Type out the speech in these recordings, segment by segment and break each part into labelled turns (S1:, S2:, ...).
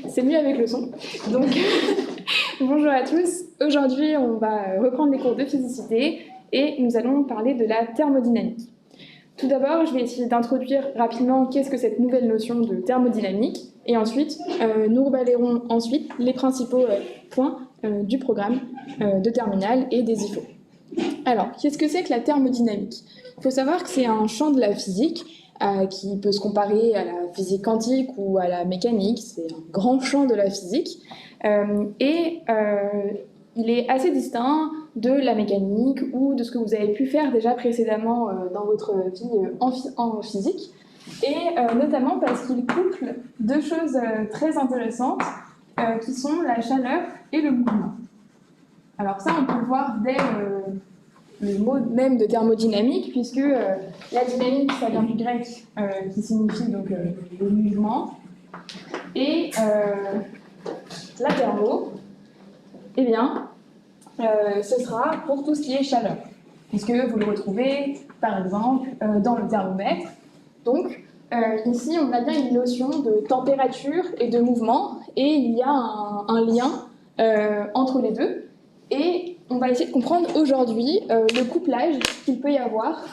S1: C'est mieux avec le son. Donc, bonjour à tous. Aujourd'hui, on va reprendre les cours de physicité et nous allons parler de la thermodynamique. Tout d'abord, je vais essayer d'introduire rapidement qu'est-ce que cette nouvelle notion de thermodynamique et ensuite, nous rebalayerons ensuite les principaux points du programme de terminale et des IFO. Alors, qu'est-ce que c'est que la thermodynamique? Il faut savoir que c'est un champ de la physique qui peut se comparer à la physique quantique ou à la mécanique. C'est un grand champ de la physique. Il est assez distinct de la mécanique ou de ce que vous avez pu faire déjà précédemment dans votre vie en physique. Et notamment parce qu'il couple deux choses très intéressantes qui sont la chaleur et le mouvement. Alors ça, on peut le voir dès le mot même de thermodynamique, puisque la dynamique, ça vient du grec, qui signifie donc le mouvement, et la thermo, eh bien, ce sera pour tout ce qui est chaleur, puisque vous le retrouvez, par exemple, dans le thermomètre. Donc, ici, on a bien une notion de température et de mouvement, et il y a un lien entre les deux. Et on va essayer de comprendre aujourd'hui le couplage qu'il peut y avoir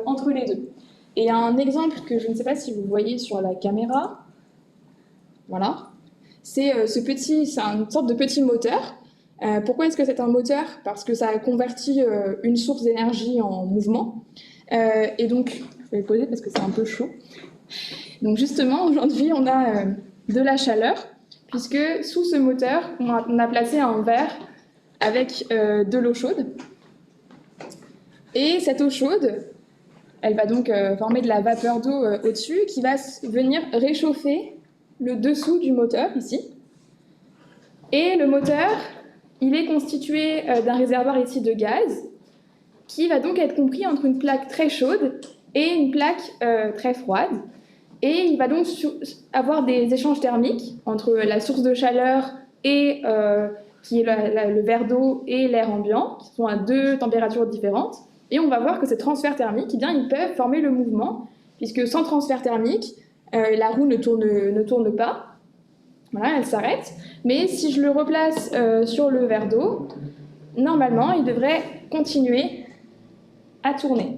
S1: entre les deux. Et un exemple que je ne sais pas si vous voyez sur la caméra, voilà, c'est une sorte de petit moteur. Pourquoi est-ce que c'est un moteur? Parce que ça convertit une source d'énergie en mouvement. Et donc, je vais le poser parce que c'est un peu chaud. Donc justement, aujourd'hui, on a de la chaleur, puisque sous ce moteur, on a placé un verre avec de l'eau chaude. Et cette eau chaude, elle va donc former de la vapeur d'eau au-dessus qui va venir réchauffer le dessous du moteur ici. Et le moteur, il est constitué d'un réservoir ici de gaz qui va donc être compris entre une plaque très chaude et une plaque très froide. Et il va donc avoir des échanges thermiques entre la source de chaleur et qui est le verre d'eau et l'air ambiant, qui sont à deux températures différentes. Et on va voir que ces transferts thermiques, eh bien, ils peuvent former le mouvement, puisque sans transfert thermique, la roue ne tourne pas. Voilà, elle s'arrête. Mais si je le replace sur le verre d'eau, normalement, il devrait continuer à tourner.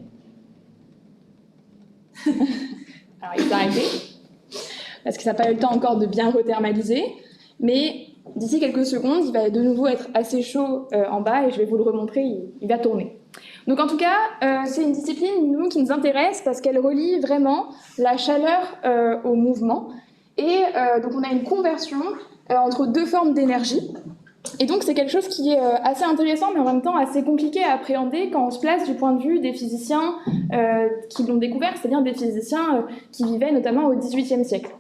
S1: Alors, il s'est arrêté, parce que ça n'a pas eu le temps encore de bien rethermaliser, mais d'ici quelques secondes, il va de nouveau être assez chaud en bas, et je vais vous le remontrer, il va tourner. Donc en tout cas, c'est une discipline qui nous intéresse parce qu'elle relie vraiment la chaleur au mouvement. Et donc on a une conversion entre deux formes d'énergie. Et donc c'est quelque chose qui est assez intéressant, mais en même temps assez compliqué à appréhender quand on se place du point de vue des physiciens qui l'ont découvert, c'est-à-dire des physiciens qui vivaient notamment au XVIIIe siècle.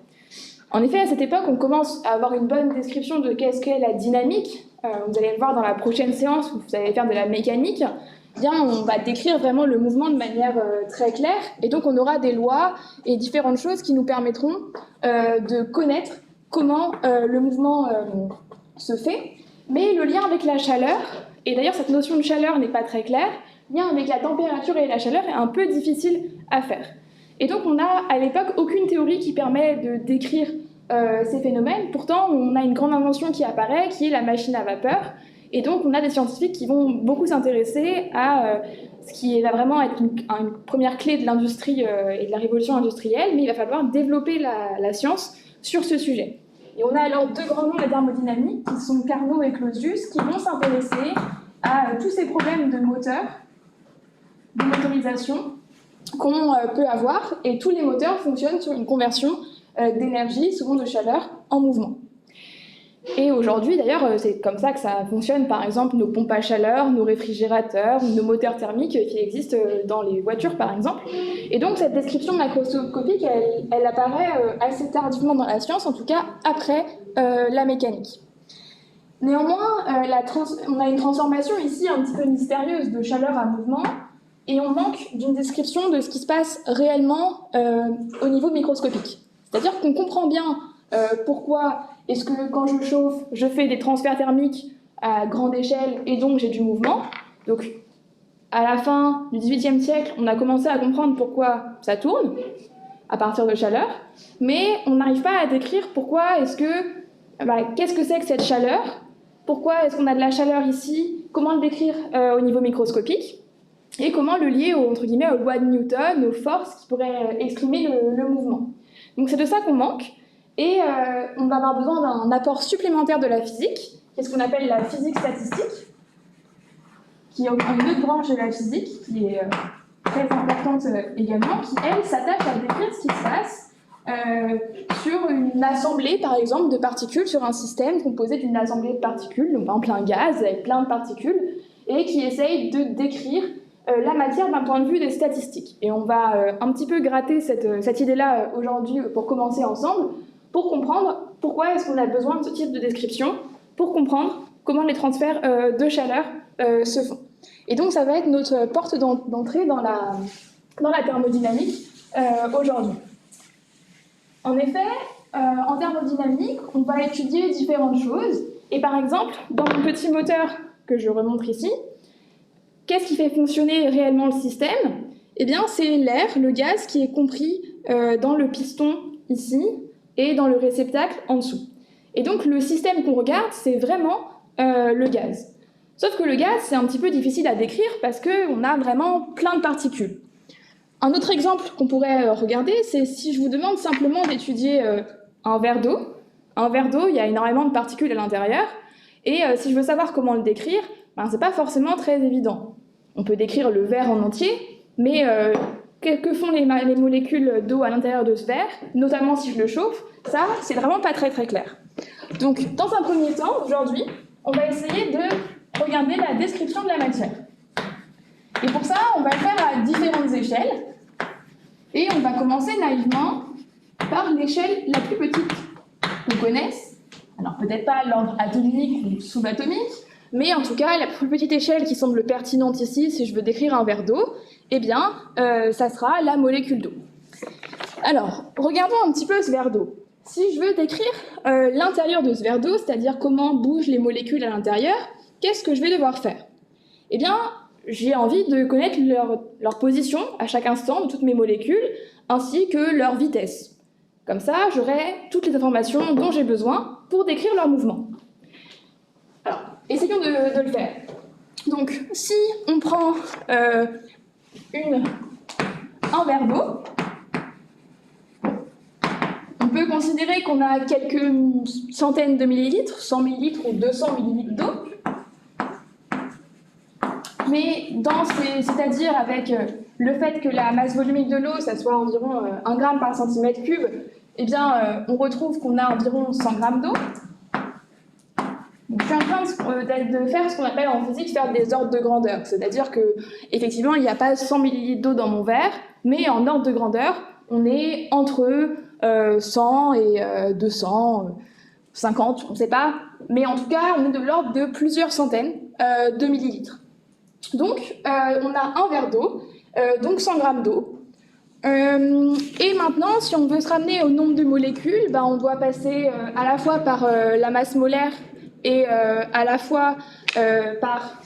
S1: En effet, à cette époque, on commence à avoir une bonne description de qu'est-ce qu'est la dynamique. Vous allez le voir dans la prochaine séance où vous allez faire de la mécanique. Bien, on va décrire vraiment le mouvement de manière très claire, et donc on aura des lois et différentes choses qui nous permettront de connaître comment le mouvement se fait. Mais le lien avec la chaleur, et d'ailleurs cette notion de chaleur n'est pas très claire, le lien avec la température et la chaleur est un peu difficile à faire. Et donc on n'a à l'époque aucune théorie qui permet de décrire ces phénomènes. Pourtant, on a une grande invention qui apparaît, qui est la machine à vapeur. Et donc, on a des scientifiques qui vont beaucoup s'intéresser à ce qui va vraiment être une première clé de l'industrie et de la révolution industrielle, mais il va falloir développer la science sur ce sujet. Et on a alors deux grands noms de la thermodynamique, qui sont Carnot et Clausius, qui vont s'intéresser à tous ces problèmes de moteur, de motorisation qu'on peut avoir, et tous les moteurs fonctionnent sur une conversion d'énergie, souvent de chaleur, en mouvement. Et aujourd'hui, d'ailleurs, c'est comme ça que ça fonctionne, par exemple, nos pompes à chaleur, nos réfrigérateurs, nos moteurs thermiques qui existent dans les voitures, par exemple. Et donc, cette description macroscopique, elle apparaît assez tardivement dans la science, en tout cas après la mécanique. Néanmoins, on a une transformation ici un petit peu mystérieuse de chaleur à mouvement, et on manque d'une description de ce qui se passe réellement au niveau microscopique. C'est-à-dire qu'on comprend bien pourquoi est-ce que quand je chauffe, je fais des transferts thermiques à grande échelle et donc j'ai du mouvement. Donc à la fin du XVIIIe siècle, on a commencé à comprendre pourquoi ça tourne à partir de chaleur, mais on n'arrive pas à décrire pourquoi est-ce que qu'est-ce que c'est que cette chaleur? Pourquoi est-ce qu'on a de la chaleur ici? Comment le décrire au niveau microscopique? Et comment le lier entre guillemets, aux lois de Newton, aux forces qui pourraient exprimer le mouvement. Donc c'est de ça qu'on manque, et on va avoir besoin d'un apport supplémentaire de la physique, qui est ce qu'on appelle la physique statistique, qui est une autre branche de la physique, qui est très importante également, qui, elle, s'attache à décrire ce qui se passe sur une assemblée, par exemple, de particules, sur un système composé d'une assemblée de particules, donc par exemple un gaz avec plein de particules, et qui essaye de décrire la matière d'un point de vue des statistiques. Et on va un petit peu gratter cette idée-là aujourd'hui pour commencer ensemble, pour comprendre pourquoi est-ce qu'on a besoin de ce type de description, pour comprendre comment les transferts de chaleur se font. Et donc ça va être notre porte d'entrée dans la thermodynamique aujourd'hui. En effet, en thermodynamique, on va étudier différentes choses. Et par exemple, dans mon petit moteur que je remontre ici, qu'est-ce qui fait fonctionner réellement le système? Eh bien, c'est l'air, le gaz, qui est compris dans le piston ici et dans le réceptacle en dessous. Et donc, le système qu'on regarde, c'est vraiment le gaz. Sauf que le gaz, c'est un petit peu difficile à décrire parce qu'on a vraiment plein de particules. Un autre exemple qu'on pourrait regarder, c'est si je vous demande simplement d'étudier un verre d'eau. Un verre d'eau, il y a énormément de particules à l'intérieur, et si je veux savoir comment le décrire, c'est pas forcément très évident. On peut décrire le verre en entier, mais que font les molécules d'eau à l'intérieur de ce verre, notamment si je le chauffe, ça, c'est vraiment pas très clair. Donc, dans un premier temps, aujourd'hui, on va essayer de regarder la description de la matière. Et pour ça, on va le faire à différentes échelles. Et on va commencer naïvement par l'échelle la plus petite qu'on connaisse. Alors peut-être pas l'ordre atomique ou subatomique, mais en tout cas la plus petite échelle qui semble pertinente ici, si je veux décrire un verre d'eau, eh bien, ça sera la molécule d'eau. Alors, regardons un petit peu ce verre d'eau. Si je veux décrire l'intérieur de ce verre d'eau, c'est-à-dire comment bougent les molécules à l'intérieur, qu'est-ce que je vais devoir faire? Eh bien, j'ai envie de connaître leur position à chaque instant de toutes mes molécules, ainsi que leur vitesse. Comme ça, j'aurai toutes les informations dont j'ai besoin pour décrire leur mouvement. Alors, essayons de le faire. Donc, si on prend un verre d'eau, on peut considérer qu'on a quelques centaines de millilitres, 100 millilitres ou 200 millilitres d'eau. Mais c'est-à-dire avec le fait que la masse volumique de l'eau, ça soit environ 1 gramme par centimètre cube, eh bien, on retrouve qu'on a environ 100 grammes d'eau. Donc, je suis en train de faire ce qu'on appelle en physique faire des ordres de grandeur. C'est-à-dire qu'effectivement, il n'y a pas 100 millilitres d'eau dans mon verre, mais en ordre de grandeur, on est entre 100 et 200, 50, on ne sait pas. Mais en tout cas, on est de l'ordre de plusieurs centaines de millilitres. Donc, on a un verre d'eau, donc 100 grammes d'eau. Et maintenant, si on veut se ramener au nombre de molécules, on doit passer à la fois par la masse molaire et à la fois par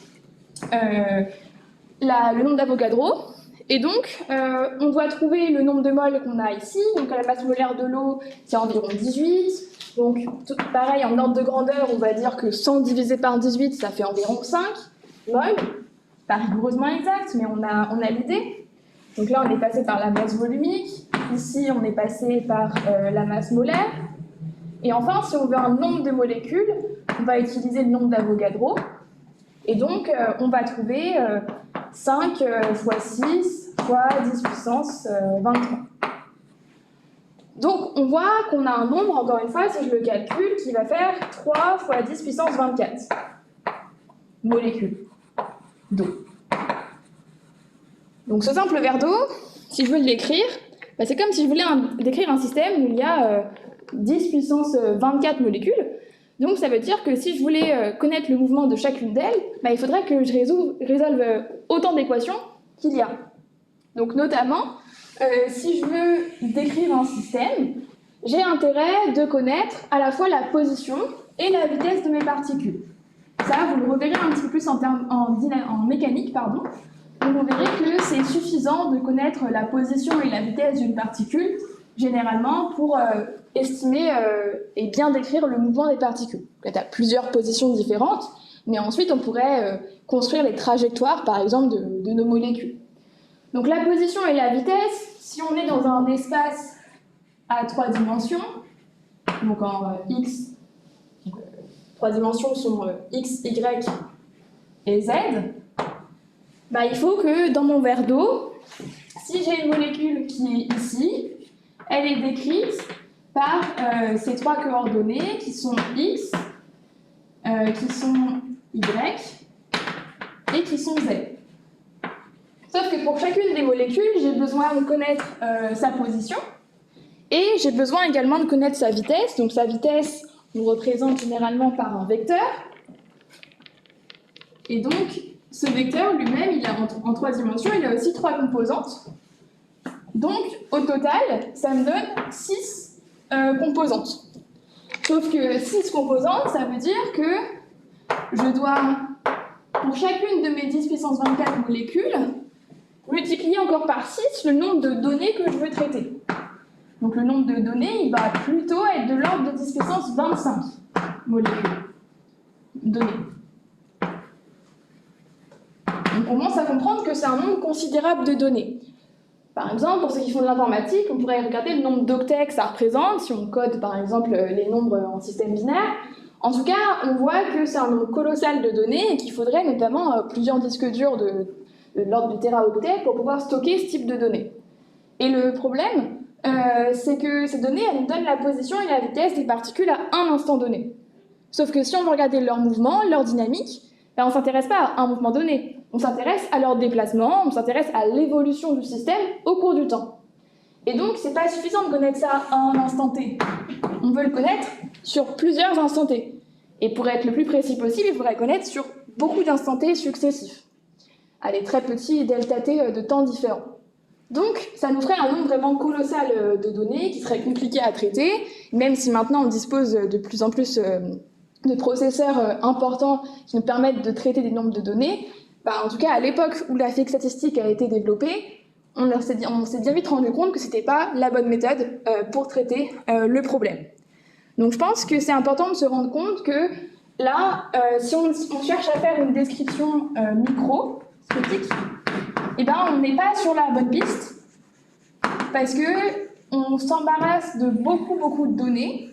S1: le nombre d'Avogadro. Et donc, on doit trouver le nombre de moles qu'on a ici. Donc, la masse molaire de l'eau, c'est environ 18. Donc, pareil, en ordre de grandeur, on va dire que 100 divisé par 18, ça fait environ 5 moles. Pas rigoureusement exact, mais on a l'idée. Donc là, on est passé par la masse volumique. Ici, on est passé par la masse molaire. Et enfin, si on veut un nombre de molécules, on va utiliser le nombre d'Avogadro. Et donc, on va trouver 5 fois 6 fois 10 puissance 23. Donc, on voit qu'on a un nombre, encore une fois, si je le calcule, qui va faire 3 fois 10 puissance 24 molécules d'eau. Donc ce simple verre d'eau, si je veux l'écrire, c'est comme si je voulais décrire un système où il y a 10 puissance 24 molécules. Donc ça veut dire que si je voulais connaître le mouvement de chacune d'elles, il faudrait que je résolve autant d'équations qu'il y a. Donc notamment, si je veux décrire un système, j'ai intérêt de connaître à la fois la position et la vitesse de mes particules. Ça, vous le reverrez un petit peu plus en mécanique, pardon. Donc vous verrez que c'est suffisant de connaître la position et la vitesse d'une particule généralement pour estimer et bien décrire le mouvement des particules. Là, tu as plusieurs positions différentes, mais ensuite on pourrait construire les trajectoires, par exemple, de nos molécules. Donc la position et la vitesse, si on est dans un espace à 3 dimensions, donc en x, 3 dimensions sont x, y et z, bah, il faut que dans mon verre d'eau, si j'ai une molécule qui est ici, elle est décrite par ces 3 coordonnées qui sont x, qui sont y et qui sont z. Sauf que pour chacune des molécules, j'ai besoin de connaître sa position et j'ai besoin également de connaître sa vitesse. Donc sa vitesse, on représente généralement par un vecteur. Et donc, ce vecteur lui-même, il a en 3 dimensions, il a aussi 3 composantes. Donc, au total, ça me donne 6 composantes. Sauf que 6 composantes, ça veut dire que je dois, pour chacune de mes 10 puissance 24 molécules, multiplier encore par 6 le nombre de données que je veux traiter. Donc le nombre de données, il va plutôt être de l'ordre de 10 puissance 25 molécules données. On commence à comprendre que c'est un nombre considérable de données. Par exemple, pour ceux qui font de l'informatique, on pourrait regarder le nombre d'octets que ça représente, si on code par exemple les nombres en système binaire. En tout cas, on voit que c'est un nombre colossal de données et qu'il faudrait notamment plusieurs disques durs de l'ordre du téraoctet pour pouvoir stocker ce type de données. Et le problème, c'est que ces données, elles nous donnent la position et la vitesse des particules à un instant donné. Sauf que si on veut regarder leur mouvement, leur dynamique, ben on ne s'intéresse pas à un mouvement donné. On s'intéresse à leur déplacement, on s'intéresse à l'évolution du système au cours du temps. Et donc, c'est pas suffisant de connaître ça à un instant T. On veut le connaître sur plusieurs instants T. Et pour être le plus précis possible, il faudrait connaître sur beaucoup d'instants T successifs, à des très petits delta T de temps différents. Donc, ça nous ferait un nombre vraiment colossal de données qui serait compliqué à traiter, même si maintenant on dispose de plus en plus de processeurs importants qui nous permettent de traiter des nombres de données. Bah, en tout cas, à l'époque où la physique statistique a été développée, on s'est bien vite rendu compte que ce n'était pas la bonne méthode pour traiter le problème. Donc je pense que c'est important de se rendre compte que là, si on cherche à faire une description microscopique, eh ben, on n'est pas sur la bonne piste parce qu'on s'embarrasse de beaucoup de données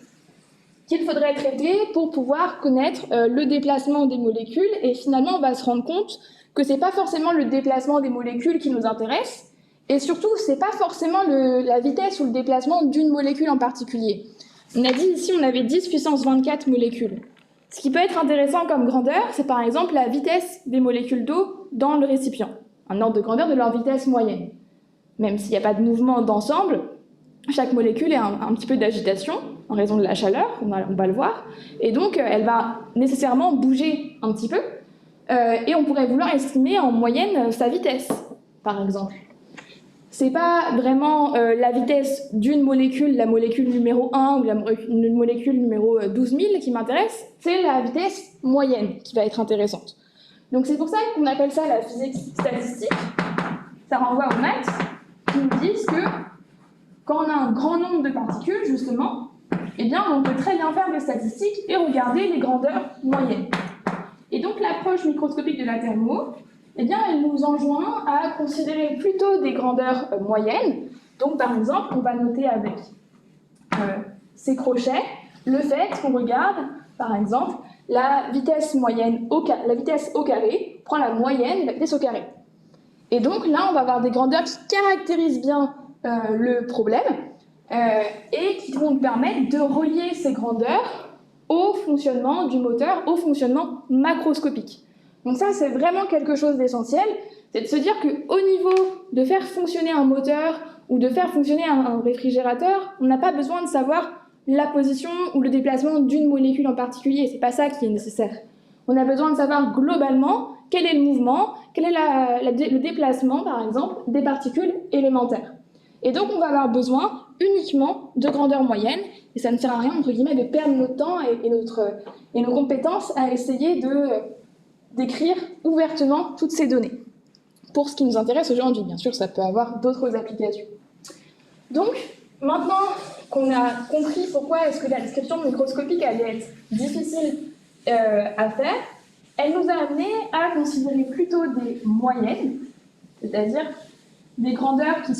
S1: qu'il faudrait traiter pour pouvoir connaître le déplacement des molécules, et finalement on va se rendre compte que c'est pas forcément le déplacement des molécules qui nous intéresse, et surtout c'est pas forcément la vitesse ou le déplacement d'une molécule en particulier. On a dit ici on avait 10 puissance 24 molécules. Ce qui peut être intéressant comme grandeur, c'est par exemple la vitesse des molécules d'eau dans le récipient, un ordre de grandeur de leur vitesse moyenne. Même s'il n'y a pas de mouvement d'ensemble, chaque molécule a un petit peu d'agitation en raison de la chaleur, on va le voir, et donc elle va nécessairement bouger un petit peu, et on pourrait vouloir estimer en moyenne sa vitesse, par exemple. C'est pas vraiment la vitesse d'une molécule, la molécule numéro 1 ou la molécule numéro 12 000 qui m'intéresse, c'est la vitesse moyenne qui va être intéressante. Donc c'est pour ça qu'on appelle ça la physique statistique. Ça renvoie aux maths qui nous disent que quand on a un grand nombre de particules, justement, eh bien, on peut très bien faire des statistiques et regarder les grandeurs moyennes. Et donc, l'approche microscopique de la thermo, eh bien, elle nous enjoint à considérer plutôt des grandeurs moyennes. Donc, par exemple, on va noter avec ces crochets le fait qu'on regarde, par exemple, la vitesse moyenne, la vitesse au carré, prend la moyenne de la vitesse au carré. Et donc, là, on va avoir des grandeurs qui caractérisent bien le problème et qui vont nous permettre de relier ces grandeurs au fonctionnement du moteur, au fonctionnement macroscopique. Donc ça, c'est vraiment quelque chose d'essentiel, c'est de se dire qu'au niveau de faire fonctionner un moteur ou de faire fonctionner un réfrigérateur, on n'a pas besoin de savoir la position ou le déplacement d'une molécule en particulier, c'est pas ça qui est nécessaire. On a besoin de savoir globalement quel est le mouvement, quel est le déplacement, par exemple, des particules élémentaires. Et donc, on va avoir besoin uniquement de grandeur moyenne, et ça ne sert à rien, entre guillemets, de perdre notre temps et nos compétences à essayer d'écrire ouvertement toutes ces données. Pour ce qui nous intéresse aujourd'hui, bien sûr, ça peut avoir d'autres applications. Donc, Maintenant qu'on a compris pourquoi est-ce que la description microscopique allait être difficile à faire, elle nous a amené à considérer plutôt des moyennes, c'est-à-dire des grandeurs qui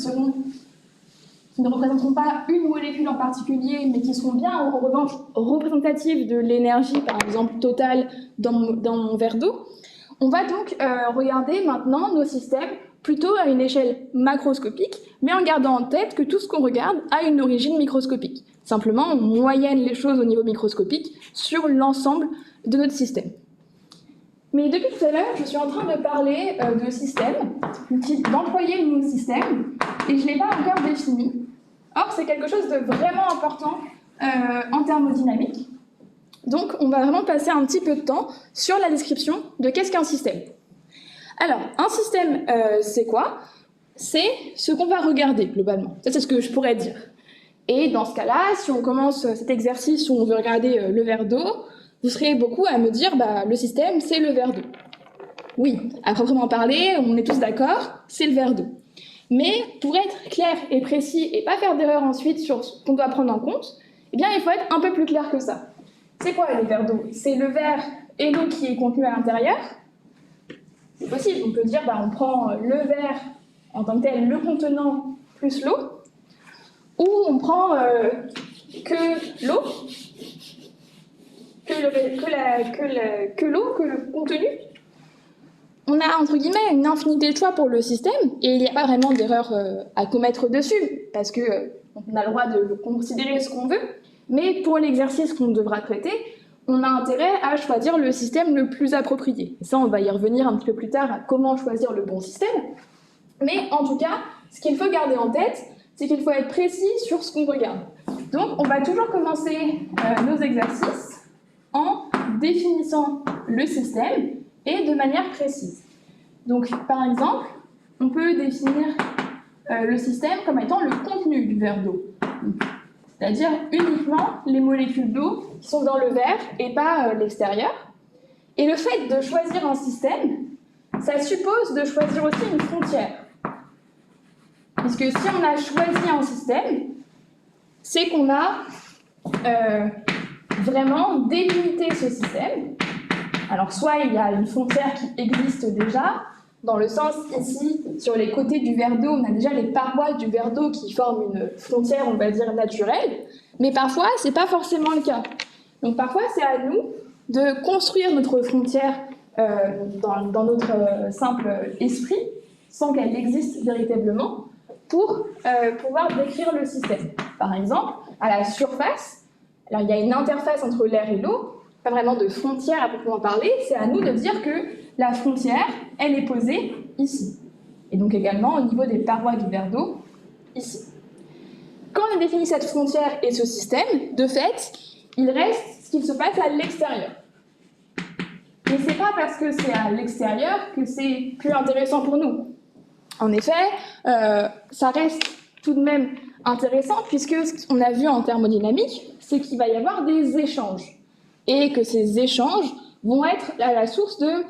S1: ne représenteront pas une molécule en particulier, mais qui seront bien en revanche représentatives de l'énergie, par exemple, totale dans mon verre d'eau. On va donc regarder maintenant nos systèmes plutôt à une échelle macroscopique, mais en gardant en tête que tout ce qu'on regarde a une origine microscopique. Simplement, on moyenne les choses au niveau microscopique sur l'ensemble de notre système. Mais depuis tout à l'heure, je suis en train de parler de système, d'employer le mot système, et je ne l'ai pas encore défini. Or, c'est quelque chose de vraiment important en thermodynamique. Donc, on va vraiment passer un petit peu de temps sur la description de qu'est-ce qu'un système. Alors, un système, c'est quoi? C'est ce qu'on va regarder, globalement. Ça, c'est ce que je pourrais dire. Et dans ce cas-là, si on commence cet exercice où on veut regarder le verre d'eau, vous serez beaucoup à me dire, le système, c'est le verre d'eau. Oui, à proprement parler, on est tous d'accord, c'est le verre d'eau. Mais pour être clair et précis et pas faire d'erreur ensuite sur ce qu'on doit prendre en compte, eh bien, il faut être un peu plus clair que ça. C'est quoi le verre d'eau? C'est le verre et l'eau qui est contenu à l'intérieur. C'est possible, on peut dire, on prend le verre en tant que tel, le contenant plus l'eau, ou on prend que l'eau, que le contenu. On a, entre guillemets, une infinité de choix pour le système, et il n'y a pas vraiment d'erreur à commettre dessus, parce qu'on a le droit de considérer ce qu'on veut, mais pour l'exercice qu'on devra traiter, on a intérêt à choisir le système le plus approprié. Et ça, on va y revenir un petit peu plus tard à comment choisir le bon système. Mais en tout cas, ce qu'il faut garder en tête, c'est qu'il faut être précis sur ce qu'on regarde. Donc, on va toujours commencer nos exercices en définissant le système et de manière précise. Donc, par exemple, on peut définir le système comme étant le contenu du verre d'eau. C'est-à-dire uniquement les molécules d'eau qui sont dans le verre et pas l'extérieur. Et le fait de choisir un système, ça suppose de choisir aussi une frontière. Puisque si on a choisi un système, c'est qu'on a vraiment délimité ce système. Alors soit il y a une frontière qui existe déjà, dans le sens ici, sur les côtés du verre d'eau, on a déjà les parois du verre d'eau qui forment une frontière, on va dire, naturelle, mais parfois, ce n'est pas forcément le cas. Donc parfois, c'est à nous de construire notre frontière dans notre simple esprit, sans qu'elle existe véritablement, pour pouvoir décrire le système. Par exemple, à la surface, alors il y a une interface entre l'air et l'eau, pas vraiment de frontière à proprement parler, c'est à nous de dire que la frontière, elle est posée ici. Et donc également au niveau des parois du verre d'eau, ici. Quand on a défini cette frontière et ce système, de fait, il reste ce qu'il se passe à l'extérieur. Et c'est pas parce que c'est à l'extérieur que c'est plus intéressant pour nous. En effet, ça reste tout de même intéressant puisque ce qu'on a vu en thermodynamique, c'est qu'il va y avoir des échanges. Et que ces échanges vont être à la source de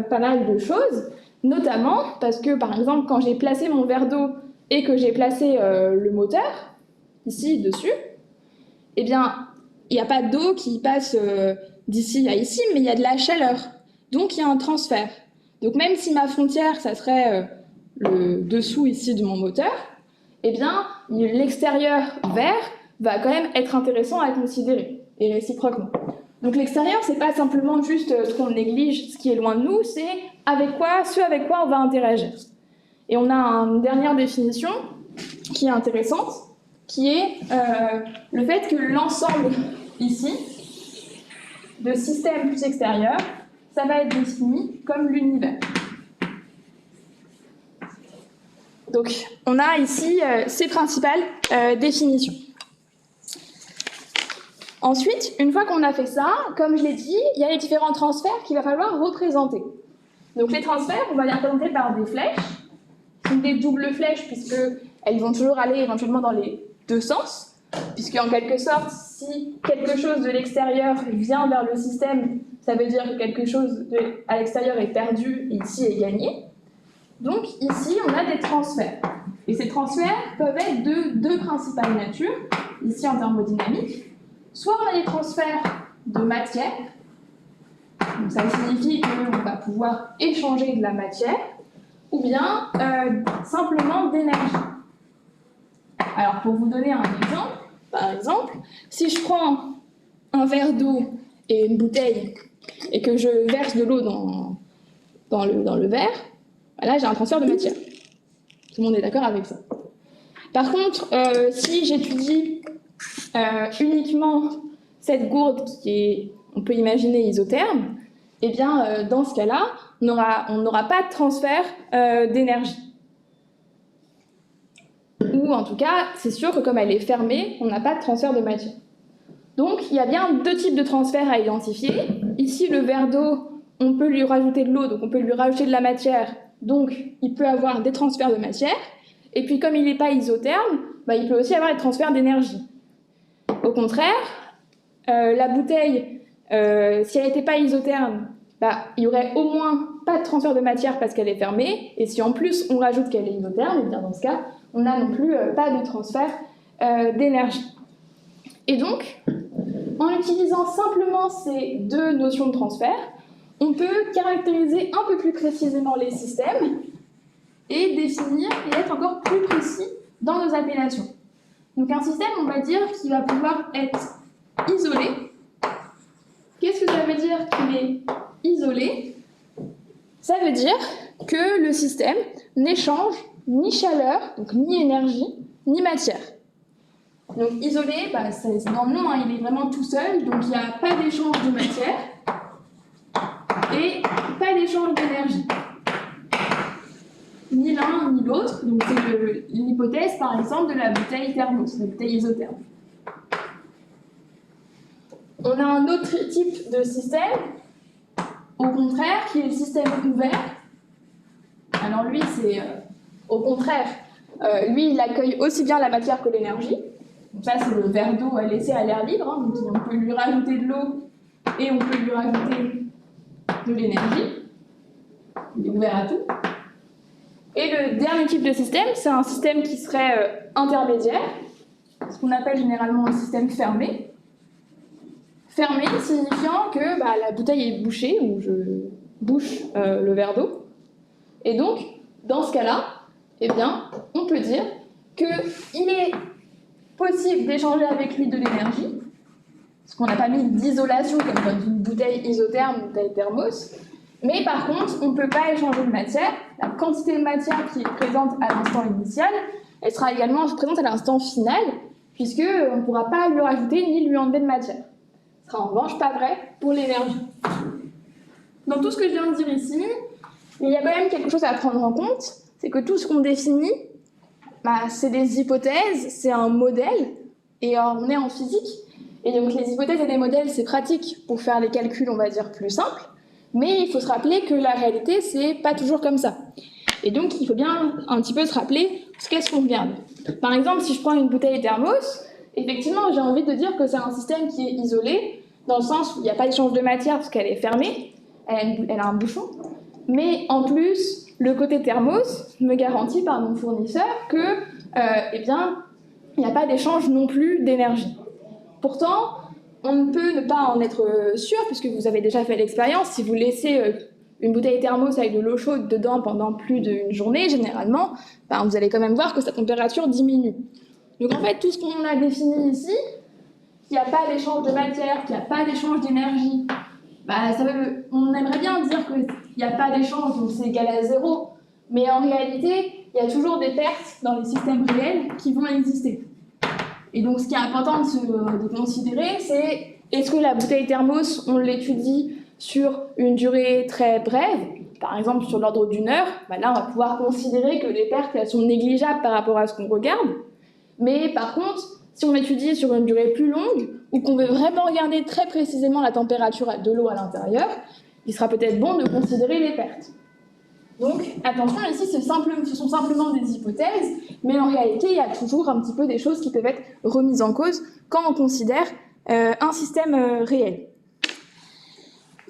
S1: pas mal de choses, notamment parce que, par exemple, quand j'ai placé mon verre d'eau et que j'ai placé le moteur, ici, dessus, eh bien, il n'y a pas d'eau qui passe d'ici à ici, mais il y a de la chaleur. Donc, il y a un transfert. Donc, même si ma frontière, ça serait le dessous ici de mon moteur, eh bien, l'extérieur vert va quand même être intéressant à considérer, et réciproquement. Donc l'extérieur, c'est pas simplement juste ce qu'on néglige, ce qui est loin de nous, c'est ce avec quoi on va interagir. Et on a une dernière définition qui est intéressante, qui est le fait que l'ensemble ici de système plus extérieur, ça va être défini comme l'univers. Donc on a ici ces principales définitions. Ensuite, une fois qu'on a fait ça, comme je l'ai dit, il y a les différents transferts qu'il va falloir représenter. Donc les transferts, on va les représenter par des flèches, des doubles flèches, puisqu'elles vont toujours aller éventuellement dans les deux sens, puisque en quelque sorte, si quelque chose de l'extérieur vient vers le système, ça veut dire que quelque chose à l'extérieur est perdu et ici est gagné. Donc ici, on a des transferts. Et ces transferts peuvent être de deux principales natures, ici en thermodynamique. Soit on a des transferts de matière, donc ça signifie qu'on va pouvoir échanger de la matière, ou bien simplement d'énergie. Alors pour vous donner un exemple, par exemple, si je prends un verre d'eau et une bouteille et que je verse de l'eau dans le verre, là j'ai un transfert de matière. Tout le monde est d'accord avec ça. Par contre, si j'étudie uniquement cette gourde qui est, on peut imaginer, isotherme, eh bien, dans ce cas-là, on n'aura pas de transfert d'énergie. Ou en tout cas, c'est sûr que comme elle est fermée, on n'a pas de transfert de matière. Donc, il y a bien deux types de transferts à identifier. Ici, le verre d'eau, on peut lui rajouter de l'eau, donc on peut lui rajouter de la matière, donc il peut avoir des transferts de matière. Et puis, comme il n'est pas isotherme, il peut aussi avoir des transferts d'énergie. Au contraire, la bouteille, si elle n'était pas isotherme, il n'y aurait au moins pas de transfert de matière parce qu'elle est fermée. Et si en plus on rajoute qu'elle est isotherme, et bien dans ce cas, on n'a non plus pas de transfert d'énergie. Et donc, en utilisant simplement ces deux notions de transfert, on peut caractériser un peu plus précisément les systèmes et définir et être encore plus précis dans nos appellations. Donc un système, on va dire, qui va pouvoir être isolé. Qu'est-ce que ça veut dire qu'il est isolé? Ça veut dire que le système n'échange ni chaleur, donc ni énergie, ni matière. Donc isolé, c'est dans le nom, il est vraiment tout seul, donc il n'y a pas d'échange de matière et pas d'échange d'énergie. Ni l'un ni l'autre, donc c'est l'hypothèse par exemple de la bouteille thermos, la bouteille isotherme. On a un autre type de système, au contraire, qui est le système ouvert. Alors lui, c'est au contraire, lui, il accueille aussi bien la matière que l'énergie. Donc ça, c'est le verre d'eau laissé à l'air libre. Donc on peut lui rajouter de l'eau et on peut lui rajouter de l'énergie. Il est ouvert à tout. Et le dernier type de système, c'est un système qui serait intermédiaire, ce qu'on appelle généralement un système fermé. Fermé signifiant que la bouteille est bouchée, ou je bouche le verre d'eau. Et donc, dans ce cas-là, eh bien, on peut dire qu'il est possible d'échanger avec lui de l'énergie, parce qu'on n'a pas mis d'isolation comme dans une bouteille isotherme, une bouteille thermos, mais par contre, on ne peut pas échanger de matière. La quantité de matière qui est présente à l'instant initial, elle sera également présente à l'instant final, puisqu'on ne pourra pas lui rajouter ni lui enlever de matière. Ce sera en revanche pas vrai pour l'énergie. Dans tout ce que je viens de dire ici, il y a quand même quelque chose à prendre en compte, c'est que tout ce qu'on définit, c'est des hypothèses, c'est un modèle, et on est en physique. Et donc les hypothèses et les modèles, c'est pratique pour faire les calculs, on va dire, plus simples, mais il faut se rappeler que la réalité, c'est pas toujours comme ça. Et donc il faut bien un petit peu se rappeler qu'est-ce qu'on regarde. Par exemple, si je prends une bouteille thermos, effectivement, j'ai envie de dire que c'est un système qui est isolé, dans le sens où il n'y a pas d'échange de matière parce qu'elle est fermée, elle a un bouchon, mais en plus, le côté thermos me garantit par mon fournisseur que, il n'y a pas d'échange non plus d'énergie. Pourtant, on ne peut ne pas en être sûr, puisque vous avez déjà fait l'expérience, si vous laissez une bouteille thermos avec de l'eau chaude dedans pendant plus d'une journée, généralement, vous allez quand même voir que sa température diminue. Donc en fait, tout ce qu'on a défini ici, qu'il n'y a pas d'échange de matière, qu'il n'y a pas d'échange d'énergie, on aimerait bien dire qu'il n'y a pas d'échange, donc c'est égal à zéro, mais en réalité, il y a toujours des pertes dans les systèmes réels qui vont exister. Et donc ce qui est important de considérer, c'est est-ce que la bouteille thermos, on l'étudie sur une durée très brève, par exemple sur l'ordre d'une heure, là on va pouvoir considérer que les pertes elles sont négligeables par rapport à ce qu'on regarde, mais par contre, si on étudie sur une durée plus longue, ou qu'on veut vraiment regarder très précisément la température de l'eau à l'intérieur, il sera peut-être bon de considérer les pertes. Donc, attention, ici, ce sont simplement des hypothèses, mais en réalité, il y a toujours un petit peu des choses qui peuvent être remises en cause quand on considère un système réel.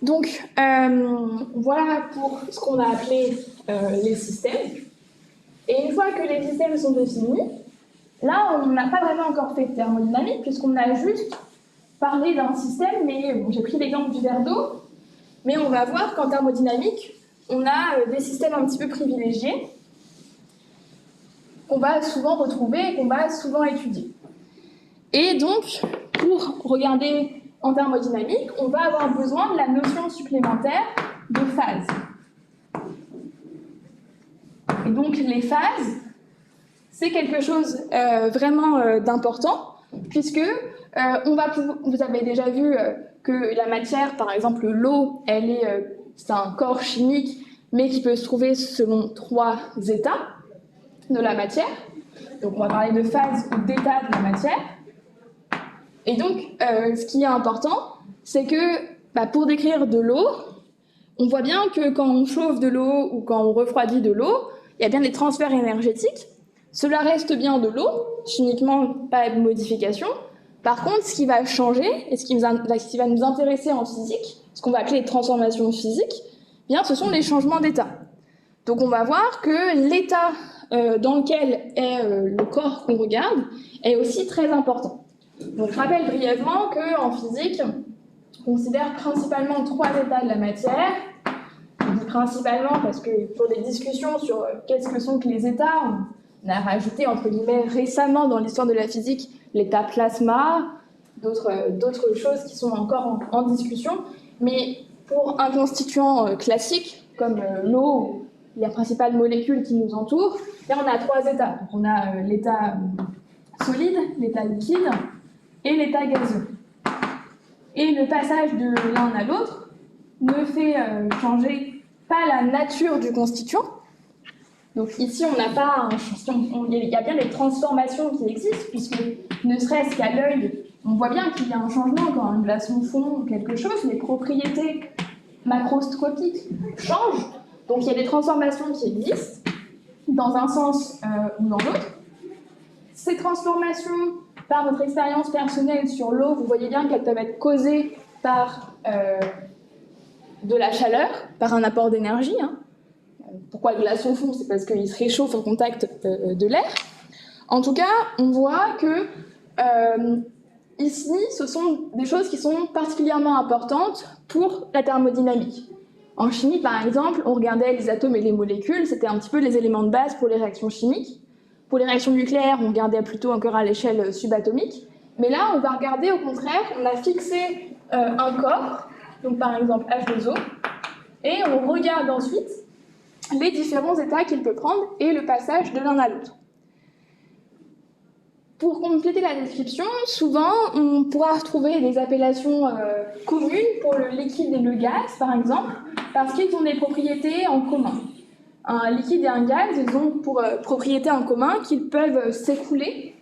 S1: Donc, voilà pour ce qu'on a appelé les systèmes. Et une fois que les systèmes sont définis, là, on n'a pas vraiment encore fait de thermodynamique, puisqu'on a juste parlé d'un système, mais bon, j'ai pris l'exemple du verre d'eau, mais on va voir qu'en thermodynamique, on a des systèmes un petit peu privilégiés qu'on va souvent retrouver et qu'on va souvent étudier. Et donc, pour regarder en thermodynamique, on va avoir besoin de la notion supplémentaire de phase. Et donc, les phases, c'est quelque chose vraiment d'important, puisque vous avez déjà vu que la matière, par exemple l'eau, c'est un corps chimique, mais qui peut se trouver selon 3 états de la matière. Donc, on va parler de phase ou d'état de la matière. Et donc, ce qui est important, c'est que pour décrire de l'eau, on voit bien que quand on chauffe de l'eau ou quand on refroidit de l'eau, il y a bien des transferts énergétiques. Cela reste bien de l'eau, chimiquement, pas de modification. Par contre, ce qui va changer, et ce qui va nous intéresser en physique, ce qu'on va appeler les transformations physiques, bien, ce sont les changements d'état. Donc on va voir que l'état dans lequel est le corps qu'on regarde est aussi très important. Donc je rappelle brièvement qu'en physique, on considère principalement 3 états de la matière. Je dis principalement parce que pour des discussions sur qu'est-ce que sont que les états, on a rajouté entre guillemets récemment dans l'histoire de la physique l'état plasma, d'autres choses qui sont encore en discussion. Mais pour un constituant classique comme l'eau, les principales molécules qui nous entourent, là on a 3 états. Donc on a l'état solide, l'état liquide et l'état gazeux. Et le passage de l'un à l'autre ne fait changer pas la nature du constituant. Donc ici, on n'a pas il y a bien des transformations qui existent, puisque ne serait-ce qu'à l'œil, on voit bien qu'il y a un changement quand un glaçon fond ou quelque chose, les propriétés macroscopiques changent. Donc il y a des transformations qui existent, dans un sens ou dans l'autre. Ces transformations, par votre expérience personnelle sur l'eau, vous voyez bien qu'elles peuvent être causées par de la chaleur, par un apport d'énergie. Pourquoi le glaçon fond? C'est parce qu'il se réchauffe au contact de l'air. En tout cas, on voit que ici, ce sont des choses qui sont particulièrement importantes pour la thermodynamique. En chimie, par exemple, on regardait les atomes et les molécules, c'était un petit peu les éléments de base pour les réactions chimiques. Pour les réactions nucléaires, on regardait plutôt encore à l'échelle subatomique. Mais là, on va regarder au contraire, on a fixé un corps, donc par exemple H2O, et on regarde ensuite les différents états qu'il peut prendre et le passage de l'un à l'autre. Pour compléter la description, souvent on pourra retrouver des appellations communes pour le liquide et le gaz, par exemple, parce qu'ils ont des propriétés en commun. Un liquide et un gaz, ils ont pour propriété en commun qu'ils peuvent s'écouler.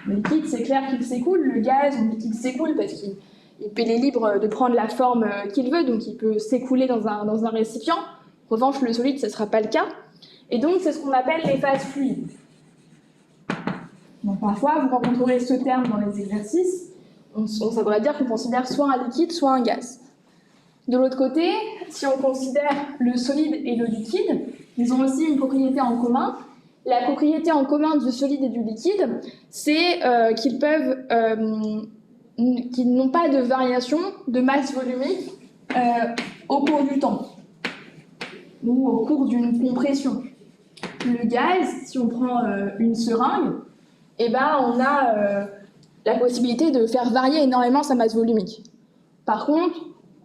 S1: Le liquide, c'est clair qu'il s'écoule. Le gaz, on dit qu'il s'écoule parce qu'il est libre de prendre la forme qu'il veut, donc il peut s'écouler dans un récipient. En revanche, le solide, ce ne sera pas le cas. Et donc, c'est ce qu'on appelle les phases fluides. Donc, parfois, vous rencontrerez ce terme dans les exercices. Ça voudrait dire qu'on considère soit un liquide, soit un gaz. De l'autre côté, si on considère le solide et le liquide, ils ont aussi une propriété en commun. La propriété en commun du solide et du liquide, c'est qu'ils n'ont pas de variation de masse volumique au cours du temps ou au cours d'une compression. Le gaz, si on prend une seringue, on a la possibilité de faire varier énormément sa masse volumique. Par contre,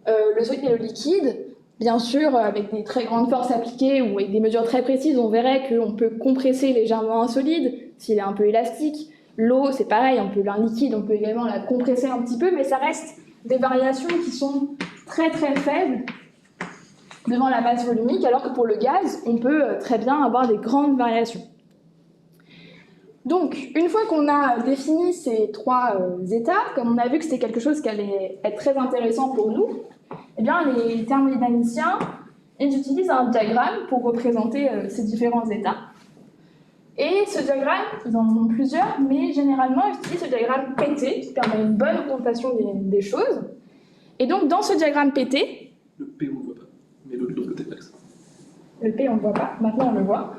S1: le solide et le liquide, bien sûr, avec des très grandes forces appliquées ou avec des mesures très précises, on verrait qu'on peut compresser légèrement un solide s'il est un peu élastique. L'eau, c'est pareil, un liquide, on peut également la compresser un petit peu, mais ça reste des variations qui sont très très faibles devant la masse volumique, alors que pour le gaz, on peut très bien avoir des grandes variations. Donc, une fois qu'on a défini ces 3 états, comme on a vu que c'était quelque chose qui allait être très intéressant pour nous, eh bien, les thermodynamiciens, ils utilisent un diagramme pour représenter ces différents états. Et ce diagramme, ils en ont plusieurs, mais généralement, ils utilisent ce diagramme PT, qui permet une bonne représentation des choses. Et donc, dans ce diagramme PT...
S2: Le P, on ne voit pas, mais l'autre côté de l'axe.
S1: Le P, on ne le voit pas. Maintenant, on le voit.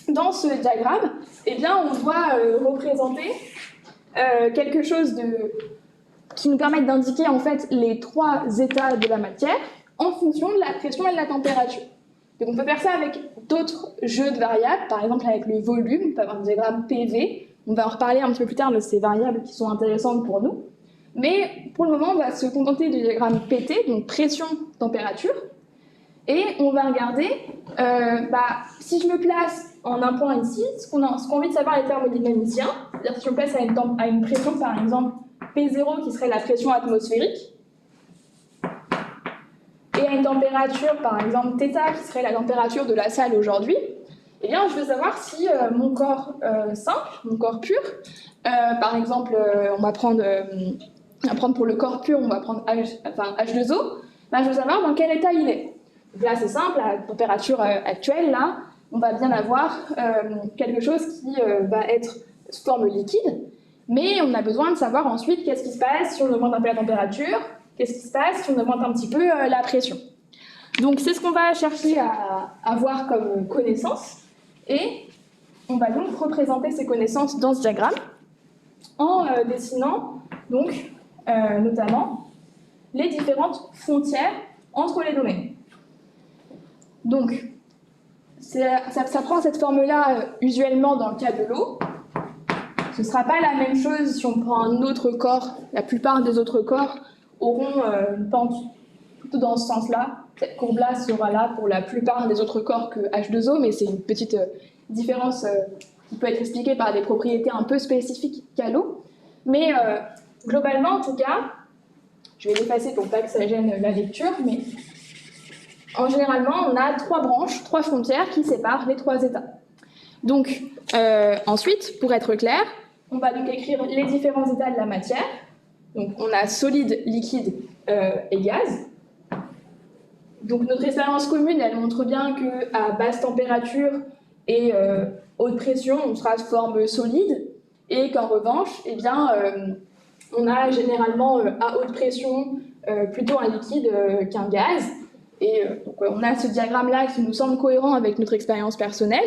S1: Dans ce diagramme, eh bien, on doit représenter quelque chose qui nous permet d'indiquer en fait les 3 états de la matière en fonction de la pression et de la température. Donc on peut faire ça avec d'autres jeux de variables, par exemple avec le volume, on peut avoir un diagramme PV, on va en reparler un petit peu plus tard de ces variables qui sont intéressantes pour nous. Mais pour le moment, on va se contenter du diagramme PT, donc pression-température, et on va regarder, si je me place en un point ici, ce qu'ont envie de savoir les thermodynamiciens, c'est-à-dire si je me place à une pression, par exemple, P0 qui serait la pression atmosphérique, et à une température, par exemple, θ qui serait la température de la salle aujourd'hui, eh bien, je veux savoir si mon corps simple, mon corps pur, par exemple, on va prendre pour le corps pur, on va prendre H2O, je veux savoir dans quel état il est. Donc là, c'est simple, à la température actuelle, là, on va bien avoir quelque chose qui va être sous forme liquide, mais on a besoin de savoir ensuite qu'est-ce qui se passe si on augmente un peu la température, qu'est-ce qui se passe si on augmente un petit peu la pression. Donc c'est ce qu'on va chercher à avoir comme connaissance, et on va donc représenter ces connaissances dans ce diagramme en dessinant donc notamment les différentes frontières entre les domaines. Donc ça prend cette forme-là usuellement dans le cas de l'eau. Ce ne sera pas la même chose si on prend un autre corps. La plupart des autres corps auront une pente plutôt dans ce sens-là. Cette courbe-là sera là pour la plupart des autres corps que H2O, mais c'est une petite différence qui peut être expliquée par des propriétés un peu spécifiques qu'à l'eau. Mais globalement, en tout cas, je vais l'effacer pour pas que ça gêne la lecture, mais généralement, on a 3 branches, 3 frontières qui séparent les 3 états. Donc, ensuite, pour être clair, on va donc écrire les différents états de la matière. Donc, on a solide, liquide et gaz. Donc, notre expérience commune, elle montre bien qu'à basse température et haute pression, on sera sous forme solide, et qu'en revanche, eh bien, on a généralement à haute pression plutôt un liquide qu'un gaz. Et donc, on a ce diagramme-là qui nous semble cohérent avec notre expérience personnelle.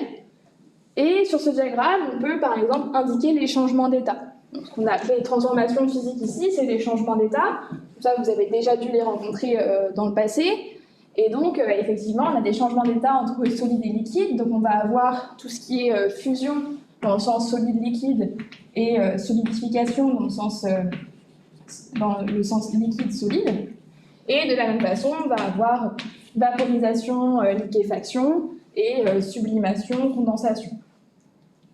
S1: Et sur ce diagramme, on peut par exemple indiquer les changements d'état. Donc, ce qu'on a fait les transformations physiques ici, c'est des changements d'état. Ça, vous avez déjà dû les rencontrer dans le passé. Et donc, effectivement, on a des changements d'état entre solide et liquide. Donc, on va avoir tout ce qui est fusion dans le sens solide-liquide et solidification dans le sens liquide-solide. Et de la même façon, on va avoir vaporisation, liquéfaction et sublimation, condensation.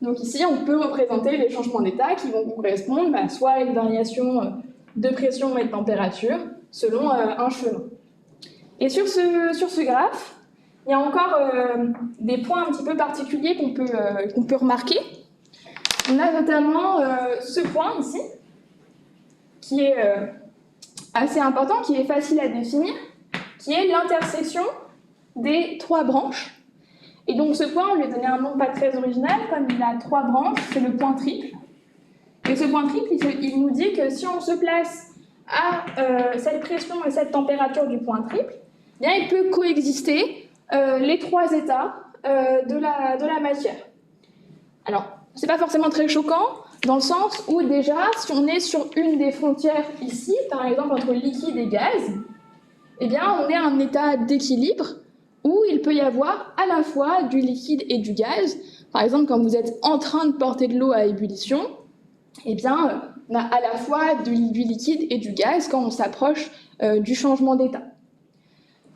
S1: Donc ici, on peut représenter les changements d'état qui vont correspondre soit à une variation de pression et de température selon un chemin. Et sur ce graphe, il y a encore des points un petit peu particuliers qu'on peut remarquer. On a notamment ce point ici, qui est assez important, qui est facile à définir, qui est l'intersection des 3 branches. Et donc ce point, on lui a donné un nom pas très original, comme il a 3 branches, c'est le point triple. Et ce point triple, il nous dit que si on se place à cette pression et cette température du point triple, eh bien, il peut coexister les 3 états de la matière. Alors, c'est pas forcément très choquant, dans le sens où déjà, si on est sur une des frontières ici, par exemple entre liquide et gaz, eh bien, on est à un état d'équilibre où il peut y avoir à la fois du liquide et du gaz. Par exemple, quand vous êtes en train de porter de l'eau à ébullition, eh bien, on a à la fois du liquide et du gaz quand on s'approche du changement d'état.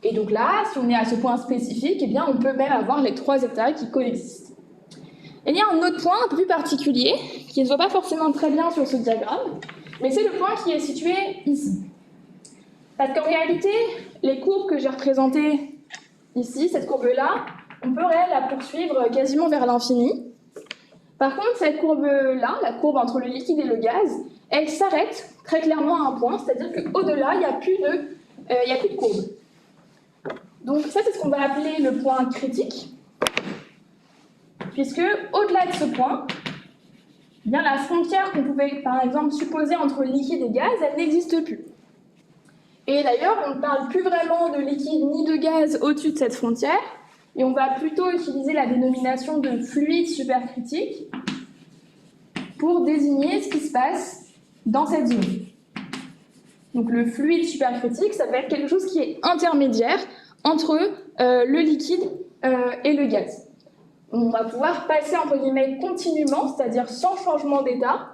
S1: Et donc là, si on est à ce point spécifique, eh bien, on peut même avoir les 3 états qui coexistent. Et il y a un autre point un peu plus particulier, qui ne se voit pas forcément très bien sur ce diagramme, mais c'est le point qui est situé ici. Parce qu'en réalité, les courbes que j'ai représentées ici, cette courbe-là, on peut la poursuivre quasiment vers l'infini. Par contre, cette courbe-là, la courbe entre le liquide et le gaz, elle s'arrête très clairement à un point, c'est-à-dire qu'au-delà, il n'y a plus de courbe. Donc ça, c'est ce qu'on va appeler le point critique, puisque au-delà de ce point, eh bien, la frontière qu'on pouvait, par exemple, supposer entre liquide et gaz, elle n'existe plus. Et d'ailleurs, on ne parle plus vraiment de liquide ni de gaz au-dessus de cette frontière, et on va plutôt utiliser la dénomination de fluide supercritique pour désigner ce qui se passe dans cette zone. Donc le fluide supercritique, ça va être quelque chose qui est intermédiaire entre le liquide et le gaz. On va pouvoir passer entre guillemets continuellement, c'est-à-dire sans changement d'état,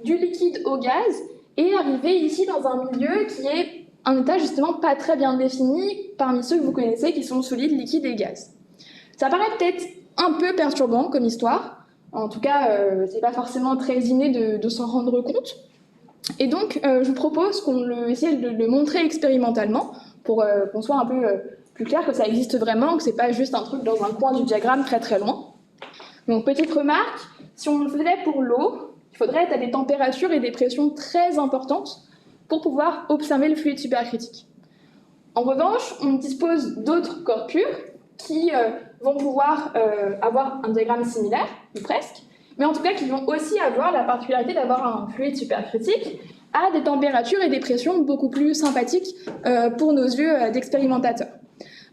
S1: du liquide au gaz et arriver ici dans un milieu qui est un état justement pas très bien défini parmi ceux que vous connaissez qui sont solides, liquides et gaz. Ça paraît peut-être un peu perturbant comme histoire, en tout cas c'est pas forcément très inné de s'en rendre compte. Et donc je vous propose qu'on essaie de le montrer expérimentalement pour qu'on soit un peu plus clair que ça existe vraiment, que c'est pas juste un truc dans un coin du diagramme très très loin. Donc, petite remarque, si on le faisait pour l'eau, il faudrait être à des températures et des pressions très importantes pour pouvoir observer le fluide supercritique. En revanche, on dispose d'autres corps purs qui vont pouvoir avoir un diagramme similaire, ou presque, mais en tout cas qui vont aussi avoir la particularité d'avoir un fluide supercritique à des températures et des pressions beaucoup plus sympathiques pour nos yeux d'expérimentateurs.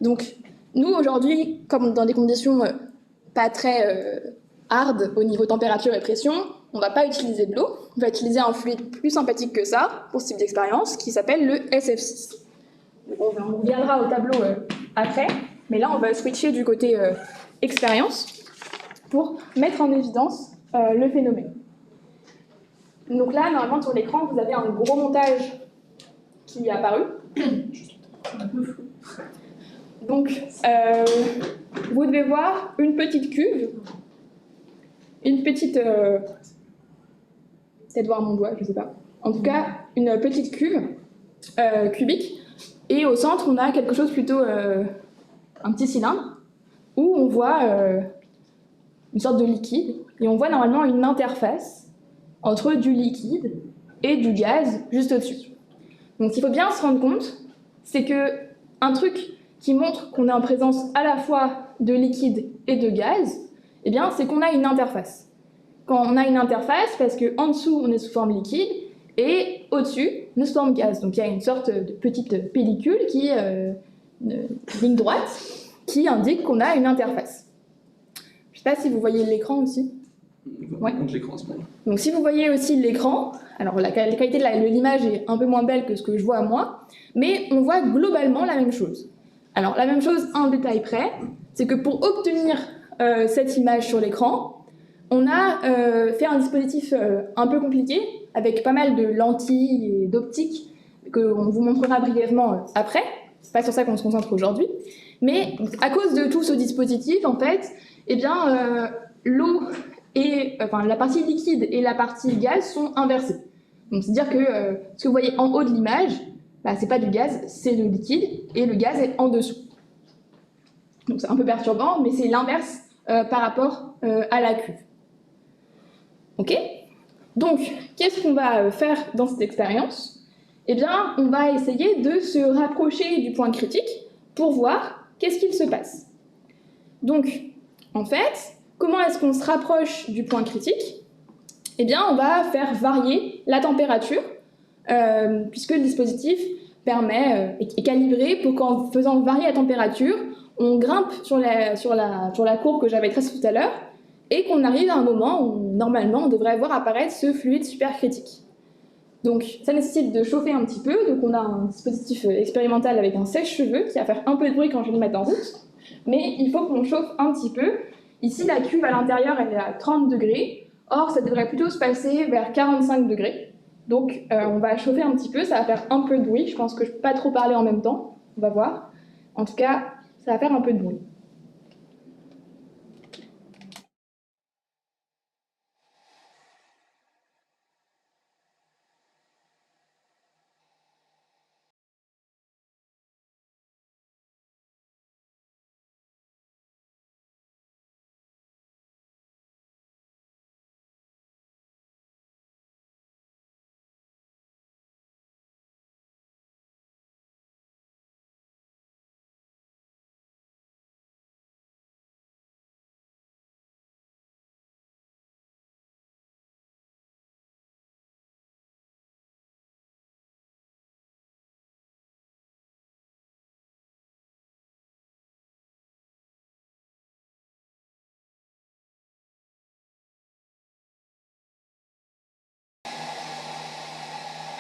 S1: Donc, nous, aujourd'hui, comme dans des conditions pas très hard au niveau température et pression, on ne va pas utiliser de l'eau, on va utiliser un fluide plus sympathique que ça pour ce type d'expérience qui s'appelle le SF6. On reviendra au tableau après, mais là on va switcher du côté expérience pour mettre en évidence le phénomène. Donc là, normalement sur l'écran, vous avez un gros montage qui est apparu. Donc, vous devez voir une petite cuve, une petite... peut-être voir mon doigt, je ne sais pas. En tout cas, une petite cuve cubique. Et au centre, on a quelque chose plutôt... un petit cylindre, où on voit une sorte de liquide. Et on voit normalement une interface entre du liquide et du gaz juste au-dessus. Donc, ce qu'il faut bien se rendre compte, c'est qu'un truc qui montre qu'on est en présence à la fois de liquide et de gaz, eh bien, c'est qu'on a une interface. Quand on a une interface, parce qu'en dessous, on est sous forme liquide, et au-dessus, on est sous forme gaz. Donc il y a une sorte de petite pellicule qui une ligne droite qui indique qu'on a une interface. Je ne sais pas si vous voyez l'écran aussi. Ouais. Donc si vous voyez aussi l'écran, alors la qualité de l'image est un peu moins belle que ce que je vois moi, mais on voit globalement la même chose. Alors la même chose, un détail près, c'est que pour obtenir cette image sur l'écran, on a fait un dispositif un peu compliqué, avec pas mal de lentilles et d'optiques, qu'on vous montrera brièvement après. C'est pas sur ça qu'on se concentre aujourd'hui. Mais à cause de tout ce dispositif, en fait, eh bien, l'eau et la partie liquide et la partie gaz sont inversées. Donc c'est-à-dire que ce que vous voyez en haut de l'image, bah, c'est pas du gaz, c'est le liquide, et le gaz est en dessous. Donc c'est un peu perturbant, mais c'est l'inverse par rapport à la cuve. Ok ? Donc, qu'est-ce qu'on va faire dans cette expérience ? Eh bien, on va essayer de se rapprocher du point critique pour voir qu'est-ce qu'il se passe. Donc, en fait, comment est-ce qu'on se rapproche du point critique ? Eh bien, on va faire varier la température, puisque le dispositif est calibré pour qu'en faisant varier la température, on grimpe sur la courbe que j'avais tracée tout à l'heure, et qu'on arrive à un moment où, normalement, on devrait voir apparaître ce fluide supercritique. Donc, ça nécessite de chauffer un petit peu. Donc, on a un dispositif expérimental avec un sèche-cheveux qui va faire un peu de bruit quand je vais le mettre en route. Mais il faut qu'on chauffe un petit peu. Ici, la cuve à l'intérieur, elle est à 30 degrés. Or, ça devrait plutôt se passer vers 45 degrés. Donc, on va chauffer un petit peu. Ça va faire un peu de bruit. Je pense que je ne peux pas trop parler en même temps. On va voir. En tout cas, ça va faire un peu de bruit.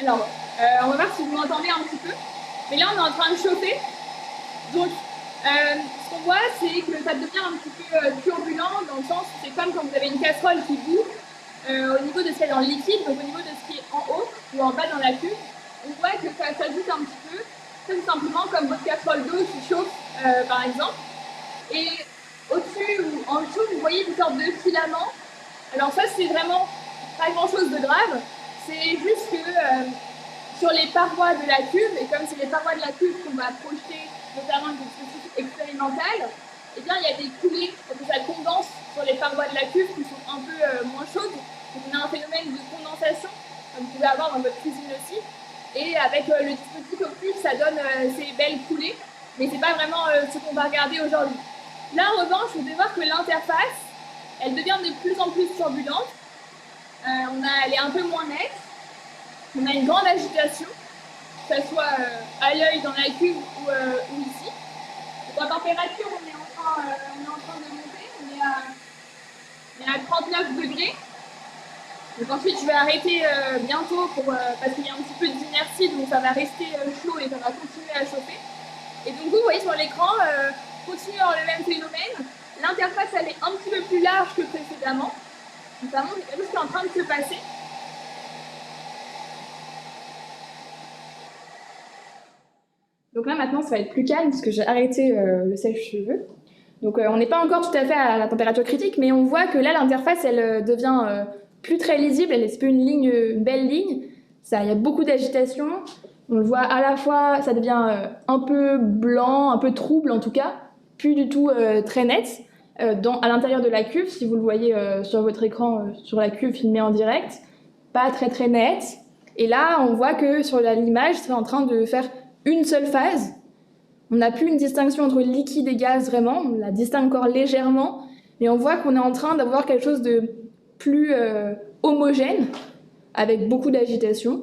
S1: Alors, on va voir si vous m'entendez un petit peu. Mais là, on est en train de chauffer. Donc, ce qu'on voit, c'est que ça devient un petit peu turbulent, dans le sens où c'est comme quand vous avez une casserole qui bout au niveau de ce qu'il y a dans le liquide, donc au niveau de ce qui est en haut ou en bas dans la cuve. On voit que ça s'ajoute un petit peu, tout simplement comme votre casserole d'eau qui chauffe, par exemple. Et au-dessus ou en dessous, vous voyez une sorte de filament. Alors ça, c'est vraiment pas grand-chose de grave. C'est juste que sur les parois de la cuve, et comme c'est les parois de la cuve qu'on va projeter, notamment avec des dispositifs expérimentales, eh bien, il y a des coulées, parce que ça condense sur les parois de la cuve qui sont un peu moins chaudes. Donc on a un phénomène de condensation, comme vous pouvez avoir dans votre cuisine aussi. Et avec le dispositif au-dessus, ça donne ces belles coulées, mais c'est pas vraiment ce qu'on va regarder aujourd'hui. Là, en revanche, vous pouvez voir que l'interface, elle devient de plus en plus turbulente. Elle est un peu moins nette. On a une grande agitation, que ce soit à l'œil dans la cuve ou ici. Donc, en température, on est en train de monter. On est à 39 degrés. Donc ensuite, je vais arrêter bientôt parce qu'il y a un petit peu d'inertie, donc ça va rester chaud et ça va continuer à chauffer. Et donc vous voyez sur l'écran, continue dans le même phénomène. L'interface, elle est un petit peu plus large que précédemment. Notamment, il y a quelque chose qui est en train de se passer. Donc là, maintenant, ça va être plus calme parce que j'ai arrêté le sèche-cheveux. Donc on n'est pas encore tout à fait à la température critique, mais on voit que là, l'interface, elle devient plus très lisible. Elle est une belle ligne. Il y a beaucoup d'agitation. On le voit à la fois, ça devient un peu blanc, un peu trouble en tout cas, plus du tout très net. À l'intérieur de la cuve, si vous le voyez sur votre écran, sur la cuve filmée en direct, pas très très net. Et là, on voit que sur l'image, c'est en train de faire une seule phase. On n'a plus une distinction entre liquide et gaz vraiment, on la distingue encore légèrement, mais on voit qu'on est en train d'avoir quelque chose de plus homogène, avec beaucoup d'agitation.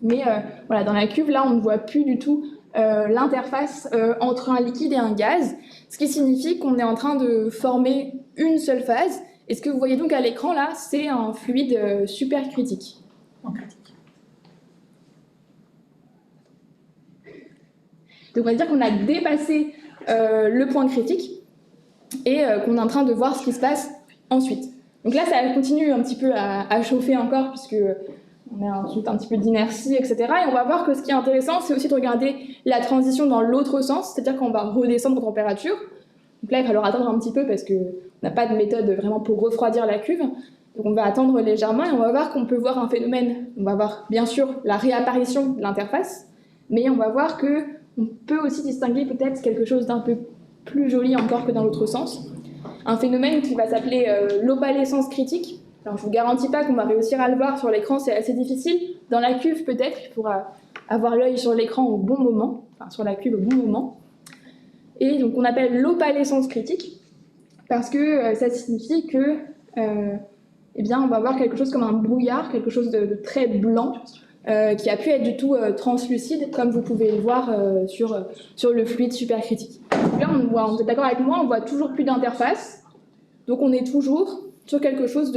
S1: Mais voilà, dans la cuve, là, on ne voit plus du tout l'interface entre un liquide et un gaz, ce qui signifie qu'on est en train de former une seule phase. Et ce que vous voyez donc à l'écran, là, c'est un fluide supercritique. Donc on va dire qu'on a dépassé le point critique et qu'on est en train de voir ce qui se passe ensuite. Donc là, ça continue un petit peu à chauffer encore puisque on a ensuite un petit peu d'inertie, etc. Et on va voir que ce qui est intéressant, c'est aussi de regarder la transition dans l'autre sens, c'est-à-dire qu'on va redescendre en température. Donc là, il va falloir attendre un petit peu parce qu'on n'a pas de méthode vraiment pour refroidir la cuve. Donc on va attendre légèrement et on va voir qu'on peut voir un phénomène. On va voir bien sûr la réapparition de l'interface, mais on va voir qu'on peut aussi distinguer peut-être quelque chose d'un peu plus joli encore que dans l'autre sens. Un phénomène qui va s'appeler l'opalescence critique. Alors je ne vous garantis pas qu'on va réussir à le voir sur l'écran, c'est assez difficile. Dans la cuve peut-être, il faudra avoir l'œil sur l'écran au bon moment, enfin sur la cuve au bon moment. Et donc on appelle l'opalescence critique parce que ça signifie que eh bien, on va avoir quelque chose comme un brouillard, quelque chose de très blanc, qui a pu être du tout translucide, comme vous pouvez le voir sur le fluide supercritique. Là, vous êtes d'accord avec moi, on voit toujours plus d'interface, donc on est toujours sur quelque chose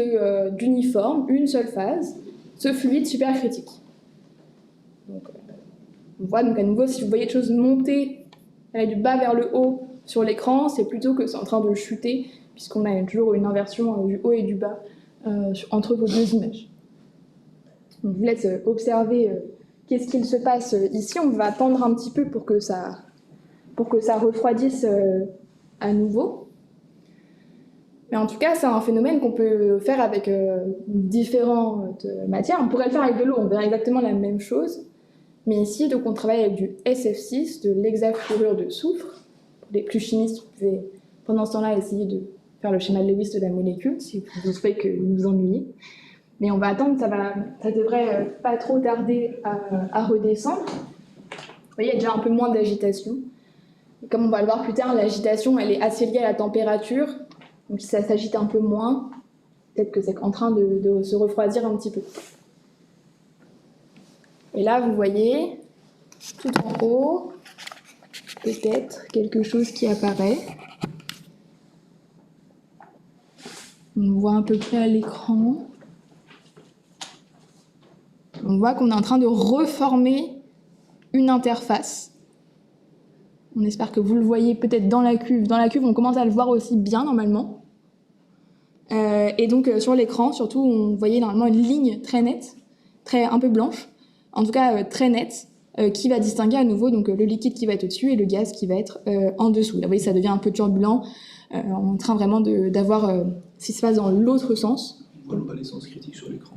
S1: d'uniforme, une seule phase, ce fluide supercritique. Donc, on voit donc à nouveau, si vous voyez des choses monter du bas vers le haut sur l'écran, c'est plutôt que c'est en train de chuter, puisqu'on a toujours une inversion du haut et du bas entre vos deux images. Donc, je vous laisse observer qu'est-ce qu'il se passe ici. On va attendre un petit peu pour que ça refroidisse à nouveau. Mais en tout cas, c'est un phénomène qu'on peut faire avec différentes matières. On pourrait le faire avec de l'eau, on verra exactement la même chose. Mais ici, donc, on travaille avec du SF6, de l'hexafluorure de soufre. Pour les plus chimistes, vous pouvez, pendant ce temps-là, essayer de faire le schéma de Lewis de la molécule, si vous souhaitez que vous vous ennuyez. Mais on va attendre, ça devrait pas trop tarder à redescendre. Vous voyez, il y a déjà un peu moins d'agitation. Comme on va le voir plus tard, l'agitation, elle est assez liée à la température. Donc si ça s'agite un peu moins, peut-être que c'est en train de se refroidir un petit peu. Et là, vous voyez, tout en haut, peut-être quelque chose qui apparaît. On voit à peu près à l'écran. On voit qu'on est en train de reformer une interface. On espère que vous le voyez peut-être dans la cuve. Dans la cuve, on commence à le voir aussi bien normalement. Et donc sur l'écran, surtout, on voyait normalement une ligne très nette, un peu blanche, en tout cas très nette, qui va distinguer à nouveau donc, le liquide qui va être au-dessus et le gaz qui va être en dessous. Là, vous voyez, ça devient un peu turbulent. On est en train vraiment d'avoir ce qui se passe dans l'autre sens.
S2: On voit l'opalescence critique sur l'écran.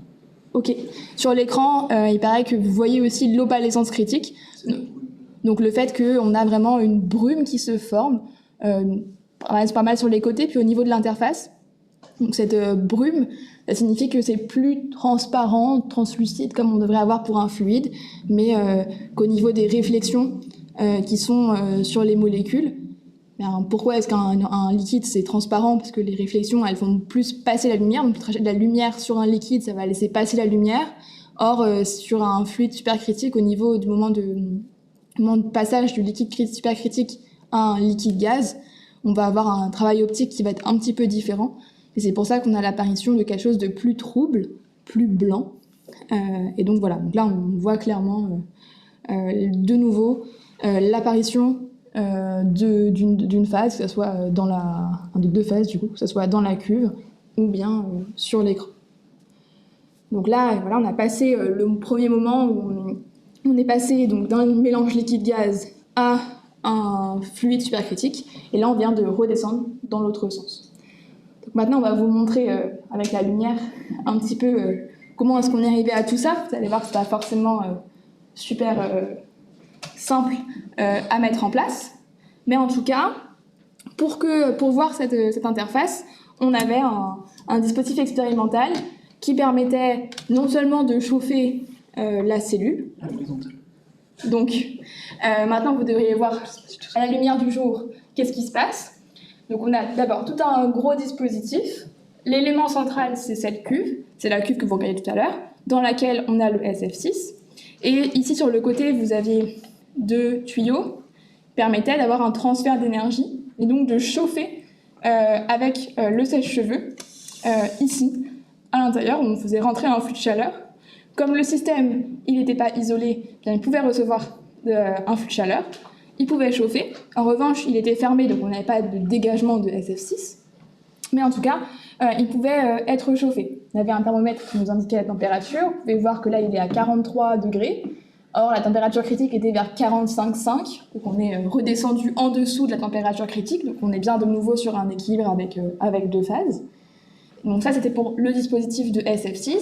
S1: Ok. Sur l'écran, il paraît que vous voyez aussi l'opalescence critique. Donc le fait qu'on a vraiment une brume qui se forme, pas mal sur les côtés, puis au niveau de l'interface. Donc cette brume, ça signifie que c'est plus transparent, translucide, comme on devrait avoir pour un fluide, mais qu'au niveau des réflexions qui sont sur les molécules, pourquoi est-ce qu'un liquide c'est transparent? Parce que les réflexions elles vont plus passer la lumière, donc la lumière sur un liquide ça va laisser passer la lumière. Or sur un fluide supercritique, au niveau du moment de passage du liquide supercritique à un liquide gaz, on va avoir un travail optique qui va être un petit peu différent. Et c'est pour ça qu'on a l'apparition de quelque chose de plus trouble, plus blanc. Et donc voilà, donc là on voit clairement de nouveau l'apparition d'une phase, que ce soit de deux phases du coup, que ce soit dans la cuve ou bien sur l'écran. Donc là, voilà, on a passé le premier moment où on est passé donc d'un mélange liquide-gaz à un fluide supercritique, et là on vient de redescendre dans l'autre sens. Donc maintenant on va vous montrer avec la lumière un petit peu comment est-ce qu'on est arrivé à tout ça. Vous allez voir que c'est pas forcément super simple à mettre en place, mais en tout cas pour voir cette interface, on avait un dispositif expérimental qui permettait non seulement de chauffer la cellule. Donc maintenant vous devriez voir à la lumière du jour qu'est-ce qui se passe. Donc on a d'abord tout un gros dispositif. L'élément central c'est cette cuve, c'est la cuve que vous regardez tout à l'heure, dans laquelle on a le SF6. Et ici sur le côté vous aviez deux tuyaux qui permettaient d'avoir un transfert d'énergie et donc de chauffer avec le sèche-cheveux ici à l'intérieur, on faisait rentrer un flux de chaleur. Comme le système il n'était pas isolé, bien, il pouvait recevoir un flux de chaleur, il pouvait chauffer. En revanche, il était fermé, donc on n'avait pas de dégagement de SF6. Mais en tout cas, il pouvait être chauffé. On avait un thermomètre qui nous indiquait la température. Vous pouvez voir que là, il est à 43 degrés. Or, la température critique était vers 45,5. Donc on est redescendu en dessous de la température critique. Donc on est bien de nouveau sur un équilibre avec deux phases. Donc ça, c'était pour le dispositif de SF6.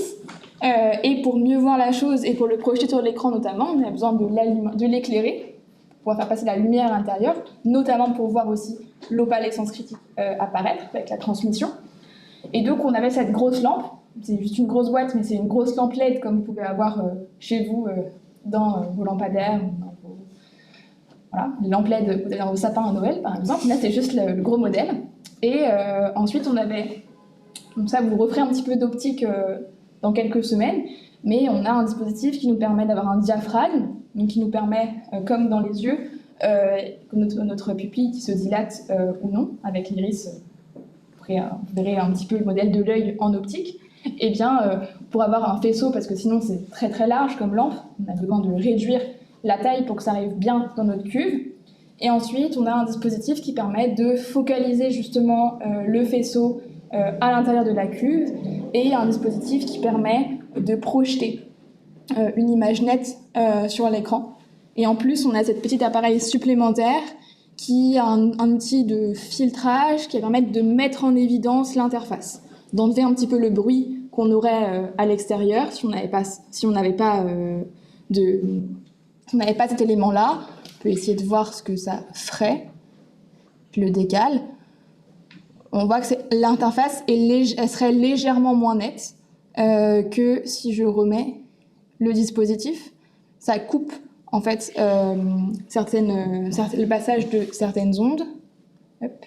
S1: Et pour mieux voir la chose et pour le projeter sur l'écran notamment, on a besoin de l'éclairer pour pouvoir faire passer la lumière à l'intérieur, notamment pour voir aussi l'opalescence critique apparaître avec la transmission. Et donc on avait cette grosse lampe, c'est juste une grosse boîte, mais c'est une grosse lampe LED comme vous pouvez avoir chez vous dans vos lampadaires, voilà, les lampes LED que vous avez dans vos sapins à Noël par exemple. Là c'est juste le gros modèle. Et ensuite on avait, comme ça vous referez un petit peu d'optique dans quelques semaines, mais on a un dispositif qui nous permet d'avoir un diaphragme, donc qui nous permet, comme dans les yeux, notre pupille qui se dilate ou non, avec l'iris, vous verrez un petit peu le modèle de l'œil en optique, et bien pour avoir un faisceau, parce que sinon c'est très très large comme lampe, on a besoin de réduire la taille pour que ça arrive bien dans notre cuve, et ensuite on a un dispositif qui permet de focaliser justement le faisceau à l'intérieur de la cuve, et un dispositif qui permet de projeter une image nette sur l'écran. Et en plus, on a cet petit appareil supplémentaire qui a un outil de filtrage qui va permettre de mettre en évidence l'interface, d'enlever un petit peu le bruit qu'on aurait à l'extérieur si on n'avait pas cet élément-là. On peut essayer de voir ce que ça ferait. Je le décale. On voit que l'interface elle serait légèrement moins nette que si je remets le dispositif. Ça coupe en fait le passage de certaines ondes. Hop.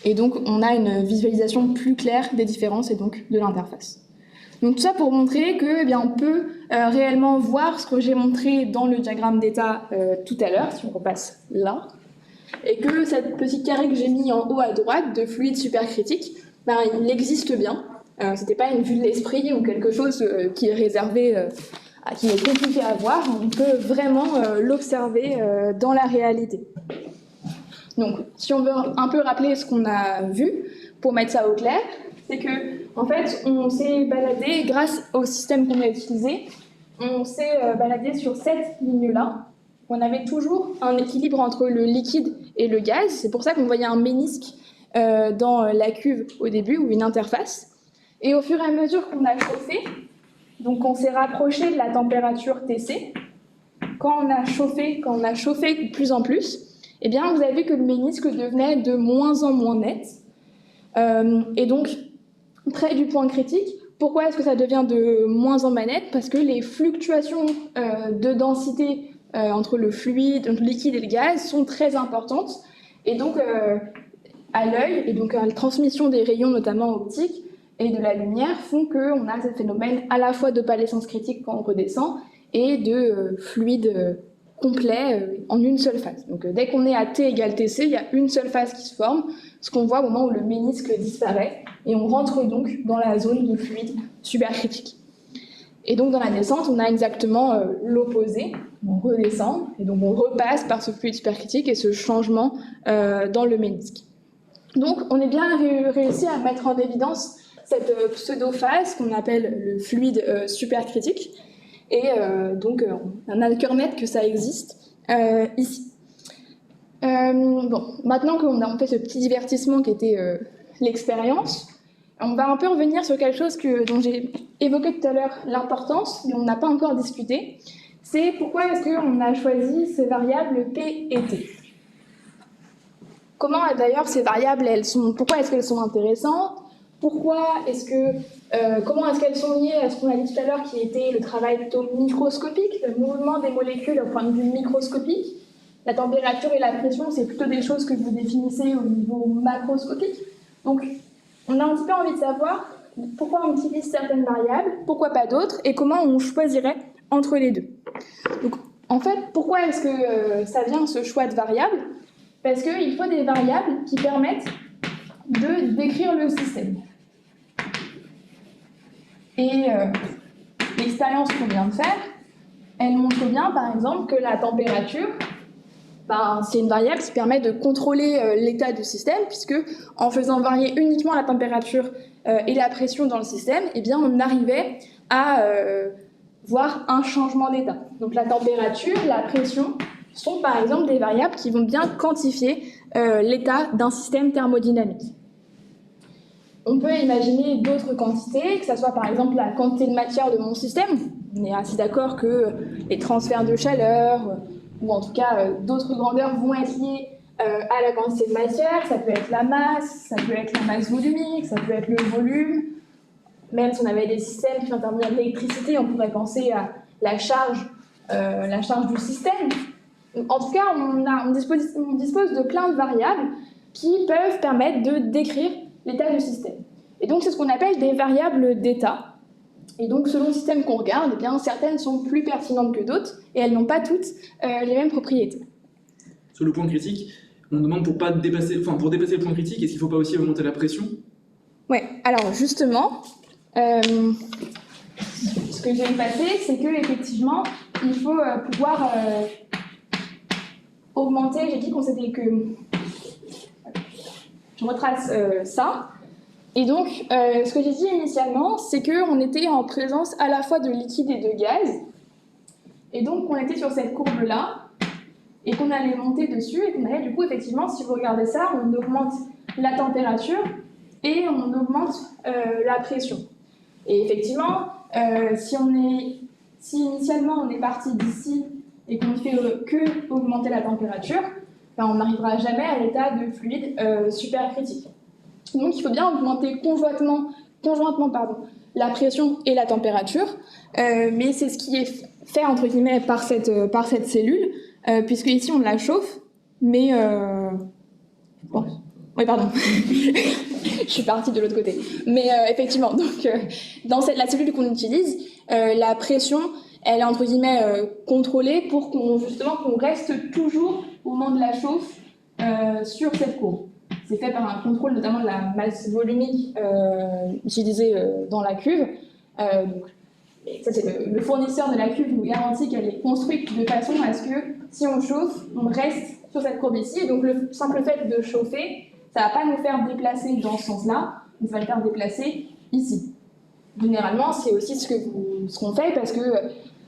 S1: Et donc on a une visualisation plus claire des différences et donc de l'interface. Donc tout ça pour montrer que, eh bien, on peut réellement voir ce que j'ai montré dans le diagramme d'état tout à l'heure, si on repasse là. Et que cette petite carré que j'ai mis en haut à droite de fluide supercritique, il existe bien. C'était pas une vue de l'esprit ou quelque chose qui est réservé qui est compliqué à voir, on peut vraiment l'observer dans la réalité. Donc, si on veut un peu rappeler ce qu'on a vu, pour mettre ça au clair, c'est que, en fait, on s'est baladé, grâce au système qu'on a utilisé, on s'est baladé sur cette ligne-là. On avait toujours un équilibre entre le liquide et le gaz. C'est pour ça qu'on voyait un ménisque dans la cuve au début, ou une interface. Et au fur et à mesure qu'on a chauffé, donc on s'est rapproché de la température TC. Quand on a chauffé de plus en plus, eh bien, vous avez vu que le ménisque devenait de moins en moins net. Et donc, près du point critique, pourquoi est-ce que ça devient de moins en moins net? Parce que les fluctuations de densité entre le fluide, entre le liquide et le gaz sont très importantes. Et donc, à l'œil, et donc à la transmission des rayons, notamment optiques, et de la lumière, font qu'on a ce phénomène à la fois d'opalescence critique quand on redescend, et de fluide complet en une seule phase. Donc dès qu'on est à T égale TC, il y a une seule phase qui se forme, ce qu'on voit au moment où le ménisque disparaît, et on rentre donc dans la zone de fluide supercritique. Et donc dans la descente, on a exactement l'opposé, on redescend, et donc on repasse par ce fluide supercritique et ce changement dans le ménisque. Donc on est bien réussi à mettre en évidence cette pseudophase qu'on appelle le fluide supercritique, et donc on a le cœur net que ça existe ici. Bon, maintenant qu'on a fait ce petit divertissement qui était l'expérience, on va un peu revenir sur quelque chose dont j'ai évoqué tout à l'heure l'importance, mais on n'a pas encore discuté. C'est pourquoi est-ce qu'on a choisi ces variables P et T. Comment d'ailleurs ces variables, pourquoi est-ce qu'elles sont intéressantes? Comment est-ce qu'elles sont liées à ce qu'on a dit tout à l'heure qui était le travail plutôt microscopique, le mouvement des molécules au point de vue microscopique? La température et la pression, c'est plutôt des choses que vous définissez au niveau macroscopique. Donc, on a un petit peu envie de savoir pourquoi on utilise certaines variables, pourquoi pas d'autres, et comment on choisirait entre les deux. Donc, en fait, pourquoi est-ce que ça vient, ce choix de variables? Parce qu'il faut des variables qui permettent de décrire le système. Et l'expérience qu'on vient de faire, elle montre bien, par exemple, que la température, c'est une variable qui permet de contrôler l'état du système, puisque en faisant varier uniquement la température et la pression dans le système, eh bien, on arrivait à voir un changement d'état. Donc la température, la pression sont par exemple des variables qui vont bien quantifier l'état d'un système thermodynamique. On peut imaginer d'autres quantités, que ce soit par exemple la quantité de matière de mon système. On est assez d'accord que les transferts de chaleur, ou en tout cas d'autres grandeurs, vont être liés à la quantité de matière. Ça peut être la masse, ça peut être la masse volumique, ça peut être le volume. Même si on avait des systèmes qui interviennent à l'électricité, on pourrait penser à la charge du système. En tout cas, on dispose de plein de variables qui peuvent permettre de décrire l'état du système. Et donc, c'est ce qu'on appelle des variables d'état. Et donc, selon le système qu'on regarde, eh bien, certaines sont plus pertinentes que d'autres, et elles n'ont pas toutes les mêmes propriétés.
S2: Sur le point critique, on demande pour dépasser le point critique, est-ce qu'il ne faut pas aussi augmenter la pression?
S1: Ouais, alors justement, ce que j'ai passé, c'est qu'effectivement, il faut pouvoir augmenter, j'ai dit qu'on s'était que... Je retrace ça. Et donc, ce que j'ai dit initialement, c'est qu'on était en présence à la fois de liquide et de gaz. Et donc, on était sur cette courbe-là, et qu'on allait monter dessus, et qu'on allait, du coup, effectivement, si vous regardez ça, on augmente la température et on augmente la pression. Et effectivement, si initialement on est parti d'ici et qu'on ne fait que augmenter la température, on n'arrivera jamais à l'état de fluide supercritique. Donc il faut bien augmenter conjointement la pression et la température, mais c'est ce qui est fait entre guillemets par cette cellule, puisque ici on la chauffe, mais bon, oui pardon, je suis partie de l'autre côté. Mais effectivement, donc dans la cellule qu'on utilise, la pression, elle est entre guillemets contrôlée pour qu'on reste toujours au moment de la chauffe sur cette courbe. C'est fait par un contrôle notamment de la masse volumique utilisée dans la cuve. Donc, Et ça, c'est le fournisseur de la cuve nous garantit qu'elle est construite de façon à ce que si on chauffe, on reste sur cette courbe ici. Et donc le simple fait de chauffer, ça ne va pas nous faire déplacer dans ce sens-là, mais ça va le faire déplacer ici. Généralement, c'est aussi ce qu'on fait parce que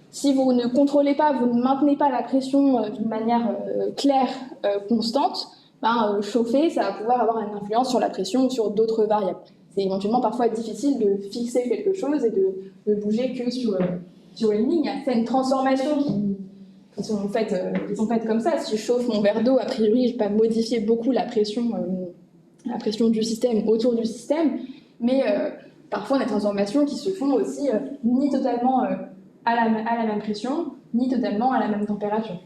S1: si vous ne contrôlez pas, vous ne maintenez pas la pression d'une manière claire, constante, chauffer, ça va pouvoir avoir une influence sur la pression ou sur d'autres variables. C'est éventuellement parfois difficile de fixer quelque chose et de bouger que sur une ligne. C'est une transformation qui sont faites comme ça. Si je chauffe mon verre d'eau, a priori, je ne vais pas modifier beaucoup la pression du système autour du système, mais parfois on a des transformations qui se font aussi ni totalement à la même pression, ni totalement à la même température.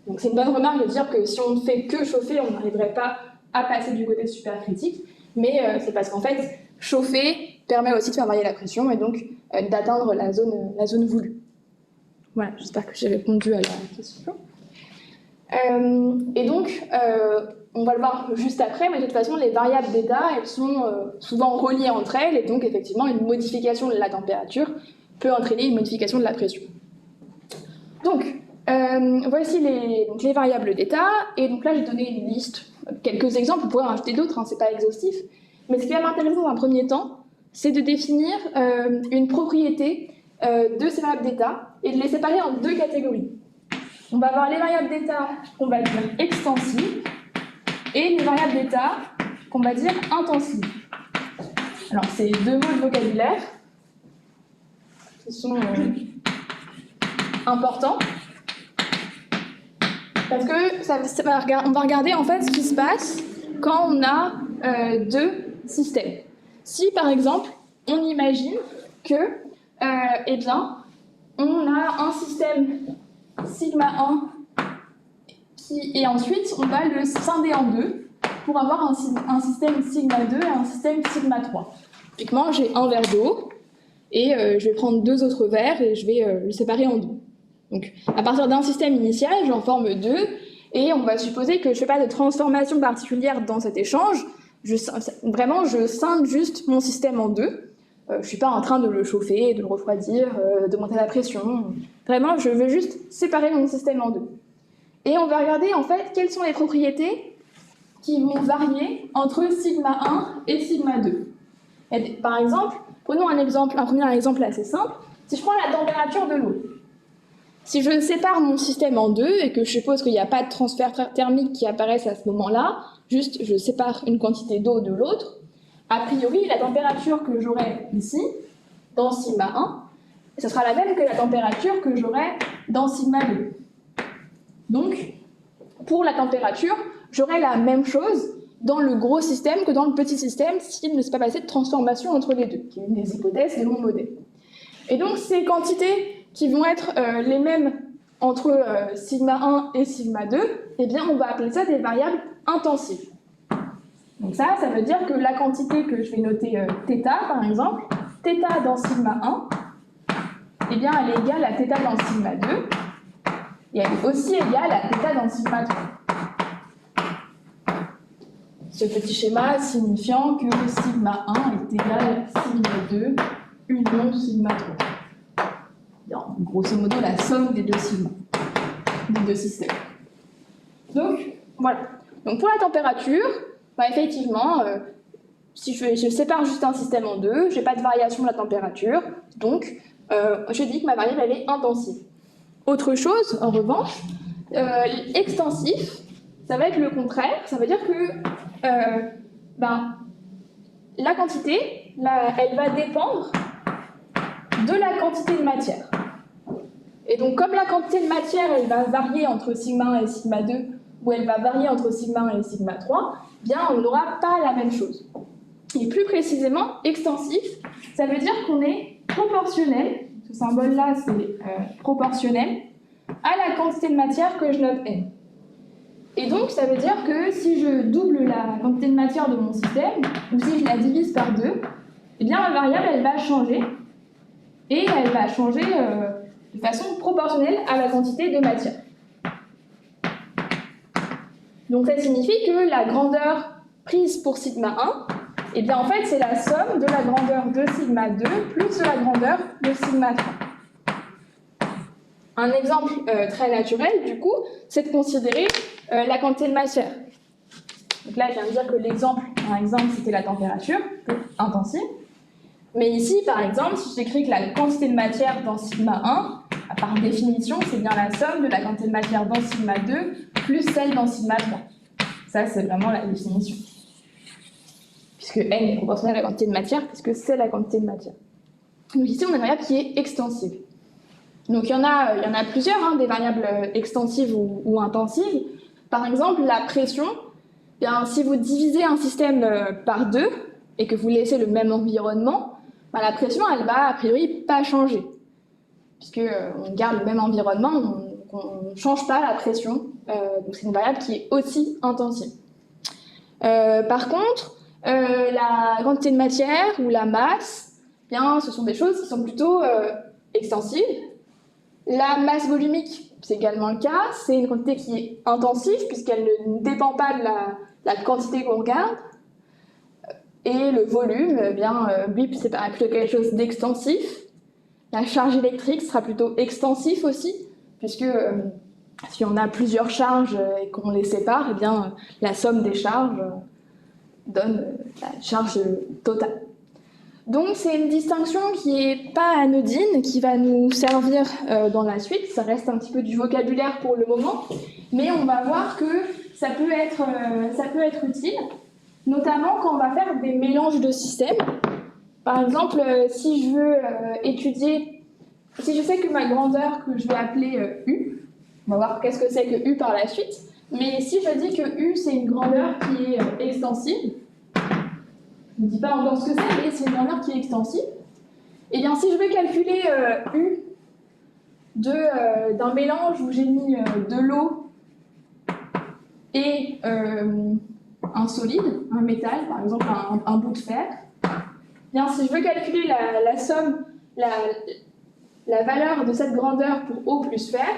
S1: Donc c'est une bonne remarque de dire que si on ne fait que chauffer, on n'arriverait pas à passer du côté supercritique, mais c'est parce qu'en fait, chauffer permet aussi de faire varier la pression et donc d'atteindre la zone voulue. Voilà, j'espère que j'ai répondu à la question. Et donc, on va le voir juste après, mais de toute façon, les variables d'état, elles sont souvent reliées entre elles, et donc effectivement, une modification de la température peut entraîner une modification de la pression. Donc, voici les variables d'état, et donc là, j'ai donné une liste, quelques exemples, vous pourrez en rajouter d'autres, c'est pas exhaustif, mais ce qui va m'intéresser dans un premier temps, c'est de définir une propriété de ces variables d'état et de les séparer en deux catégories. On va avoir les variables d'état qu'on va dire extensives et les variables d'état qu'on va dire intensives. Alors, c'est deux mots de vocabulaire qui sont importants parce que on va regarder en fait ce qui se passe quand on a deux systèmes. Si par exemple, on imagine que eh bien, on a un système sigma 1 et ensuite on va le scinder en deux pour avoir un système sigma 2 et un système sigma 3. Typiquement, j'ai un verre d'eau et je vais prendre deux autres verres et je vais le séparer en deux. Donc, à partir d'un système initial, j'en forme deux et on va supposer que je ne fais pas de transformation particulière dans cet échange. Je scinde juste mon système en deux. Je ne suis pas en train de le chauffer, de le refroidir, de monter la pression. Vraiment, je veux juste séparer mon système en deux. Et on va regarder en fait quelles sont les propriétés qui vont varier entre sigma 1 et sigma 2. Et par exemple, prenons un premier exemple assez simple. Si je prends la température de l'eau, si je sépare mon système en deux et que je suppose qu'il n'y a pas de transfert thermique qui apparaisse à ce moment-là, juste je sépare une quantité d'eau de l'autre, a priori, la température que j'aurai ici, dans sigma 1, ce sera la même que la température que j'aurai dans sigma 2. Donc, pour la température, j'aurai la même chose dans le gros système que dans le petit système s'il ne s'est pas passé de transformation entre les deux, qui est une des hypothèses de mon modèle. Et donc, ces quantités qui vont être les mêmes entre sigma 1 et sigma 2, eh bien, on va appeler ça des variables intensives. Donc ça veut dire que la quantité que je vais noter θ, par exemple, θ dans sigma 1, eh bien, elle est égale à θ dans sigma 2, et elle est aussi égale à θ dans sigma 3. Ce petit schéma signifiant que sigma 1 est égal à sigma 2 union sigma 3. Donc, grosso modo, la somme des deux sigma, des deux systèmes. Donc, voilà. Donc, pour la température, effectivement, si je sépare juste un système en deux, je n'ai pas de variation de la température, donc je dis que ma variable elle est intensive. Autre chose, en revanche, extensif, ça va être le contraire, ça veut dire que la quantité, elle va dépendre de la quantité de matière. Et donc, comme la quantité de matière, elle va varier entre sigma 1 et sigma 2, ou elle va varier entre sigma 1 et sigma 3, bien, on n'aura pas la même chose. Et plus précisément, extensif, ça veut dire qu'on est proportionnel, ce symbole-là, c'est proportionnel, à la quantité de matière que je note n. Et donc, ça veut dire que si je double la quantité de matière de mon système, ou si je la divise par 2, eh bien, la variable, elle va changer, et elle va changer de façon proportionnelle à la quantité de matière. Donc ça signifie que la grandeur prise pour sigma 1, eh bien en fait c'est la somme de la grandeur de sigma 2 plus de la grandeur de sigma 3. Un exemple très naturel, du coup, c'est de considérer la quantité de matière. Donc là, je viens de dire que l'exemple, par exemple, c'était la température intensive. Mais ici, par exemple, si j'écris que la quantité de matière dans sigma 1, par définition, c'est bien la somme de la quantité de matière dans sigma 2 plus celle dans sigma 3. Ça, c'est vraiment la définition. Puisque n est proportionnel à la quantité de matière, puisque c'est la quantité de matière. Donc ici, on a une variable qui est extensive. Donc il y en a plusieurs, hein, des variables extensives ou intensives. Par exemple, la pression, bien, si vous divisez un système par 2 et que vous laissez le même environnement, ben, la pression, elle va a priori pas changer. Puisqu'on garde le même environnement, on ne change pas la pression. Donc c'est une variable qui est aussi intensive. Par contre, la quantité de matière ou la masse, bien, ce sont des choses qui sont plutôt extensives. La masse volumique, c'est également le cas. C'est une quantité qui est intensive puisqu'elle ne dépend pas de la quantité qu'on regarde. Et le volume, eh bien, lui, c'est plutôt quelque chose d'extensif. La charge électrique sera plutôt extensif aussi, puisque si on a plusieurs charges et qu'on les sépare, eh bien, la somme des charges donne la charge totale. Donc c'est une distinction qui n'est pas anodine, qui va nous servir dans la suite. Ça reste un petit peu du vocabulaire pour le moment, mais on va voir que ça peut être utile, notamment quand on va faire des mélanges de systèmes. Par exemple, si je veux étudier, si je sais que ma grandeur que je vais appeler U, on va voir qu'est-ce que c'est que U par la suite, mais si je dis que U c'est une grandeur qui est extensive, je ne dis pas encore ce que c'est, mais c'est une grandeur qui est extensive. Et bien, si je veux calculer U d'un mélange où j'ai mis de l'eau et un solide, un métal, par exemple un bout de fer, bien, si je veux calculer la somme, la valeur de cette grandeur pour eau plus fer,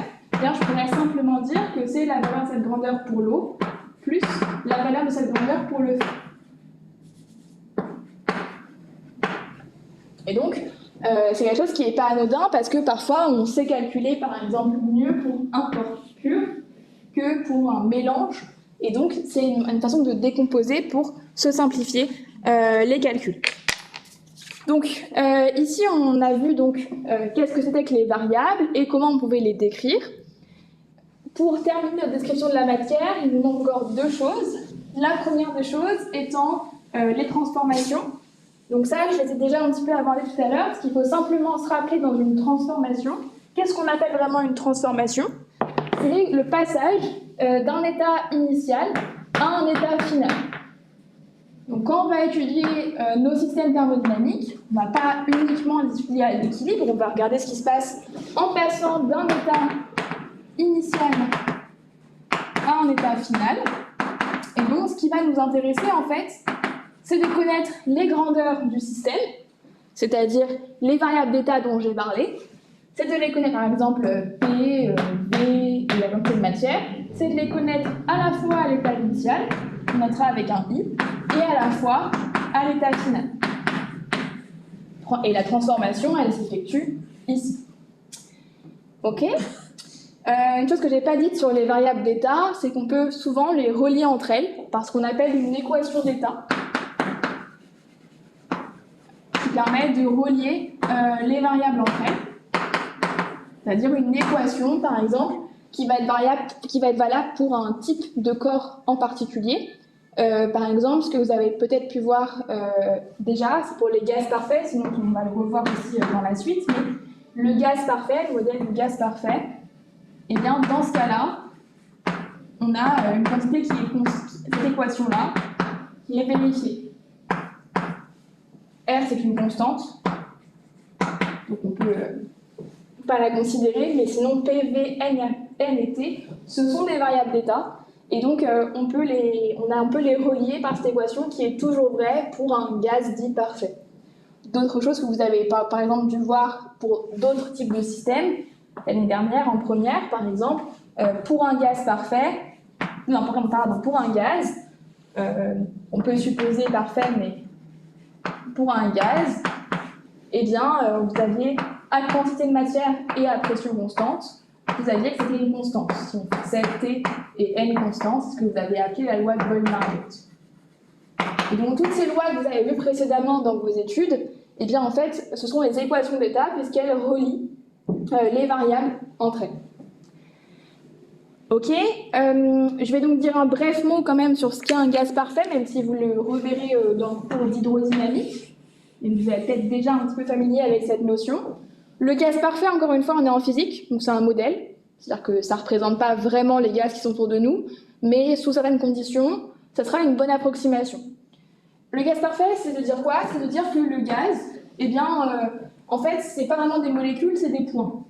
S1: bien, je pourrais simplement dire que c'est la valeur de cette grandeur pour l'eau plus la valeur de cette grandeur pour le fer. Et donc, c'est quelque chose qui n'est pas anodin parce que parfois on sait calculer par exemple mieux pour un corps pur que pour un mélange. Et donc, c'est une façon de décomposer pour se simplifier les calculs. Donc, ici, on a vu donc qu'est-ce que c'était que les variables et comment on pouvait les décrire. Pour terminer notre description de la matière, il nous manque encore deux choses. La première des choses étant les transformations. Donc ça, je les ai déjà un petit peu abordé tout à l'heure, parce qu'il faut simplement se rappeler dans une transformation. Qu'est-ce qu'on appelle vraiment une transformation? C'est le passage d'un état initial à un état final. Donc quand on va étudier nos systèmes thermodynamiques, on ne va pas uniquement étudier l'équilibre, on va regarder ce qui se passe en passant d'un état initial à un état final. Et donc ce qui va nous intéresser en fait, c'est de connaître les grandeurs du système, c'est-à-dire les variables d'état dont j'ai parlé. C'est de les connaître, par exemple, P, V et la quantité de matière. C'est de les connaître à la fois à l'état initial, on mettra avec un I, et à la fois à l'état final. Et la transformation, elle s'effectue ici. Ok. Une chose que je n'ai pas dite sur les variables d'état, c'est qu'on peut souvent les relier entre elles par ce qu'on appelle une équation d'état, qui permet de relier les variables entre elles. C'est-à-dire une équation, par exemple, qui va être valable pour un type de corps en particulier. Par exemple, ce que vous avez peut-être pu voir déjà, c'est pour les gaz parfaits, sinon on va le revoir aussi dans la suite, mais le gaz parfait, le modèle du gaz parfait, et bien dans ce cas-là, on a une quantité qui est cette équation-là, qui est vérifiée. R, c'est une constante, donc on peut pas la considérer, mais sinon P, V, N et T, ce sont des variables d'état, et donc on a un peu les relier par cette équation qui est toujours vraie pour un gaz dit parfait. D'autres choses que vous avez par exemple dû voir pour d'autres types de systèmes, l'année dernière en première par exemple, pour un gaz parfait, non pardon, pour un gaz, on peut supposer parfait, mais pour un gaz, eh bien vous aviez à quantité de matière et à pression constante, vous aviez que c'était une constante. Si on fait T et N constante, c'est ce que vous avez appelé la loi de Boyle-Marguerite. Et donc toutes ces lois que vous avez vues précédemment dans vos études, eh bien en fait, ce sont les équations d'état puisqu'elles relient les variables entre elles. Ok, je vais donc dire un bref mot quand même sur ce qu'est un gaz parfait, même si vous le reverrez dans le cours d'hydrodynamique. Et vous êtes peut-être déjà un petit peu familier avec cette notion. Le gaz parfait, encore une fois, on est en physique, donc c'est un modèle. C'est-à-dire que ça ne représente pas vraiment les gaz qui sont autour de nous, mais sous certaines conditions, ça sera une bonne approximation. Le gaz parfait, c'est de dire quoi? C'est de dire que le gaz, eh bien, en fait, c'est pas vraiment des molécules, c'est des points.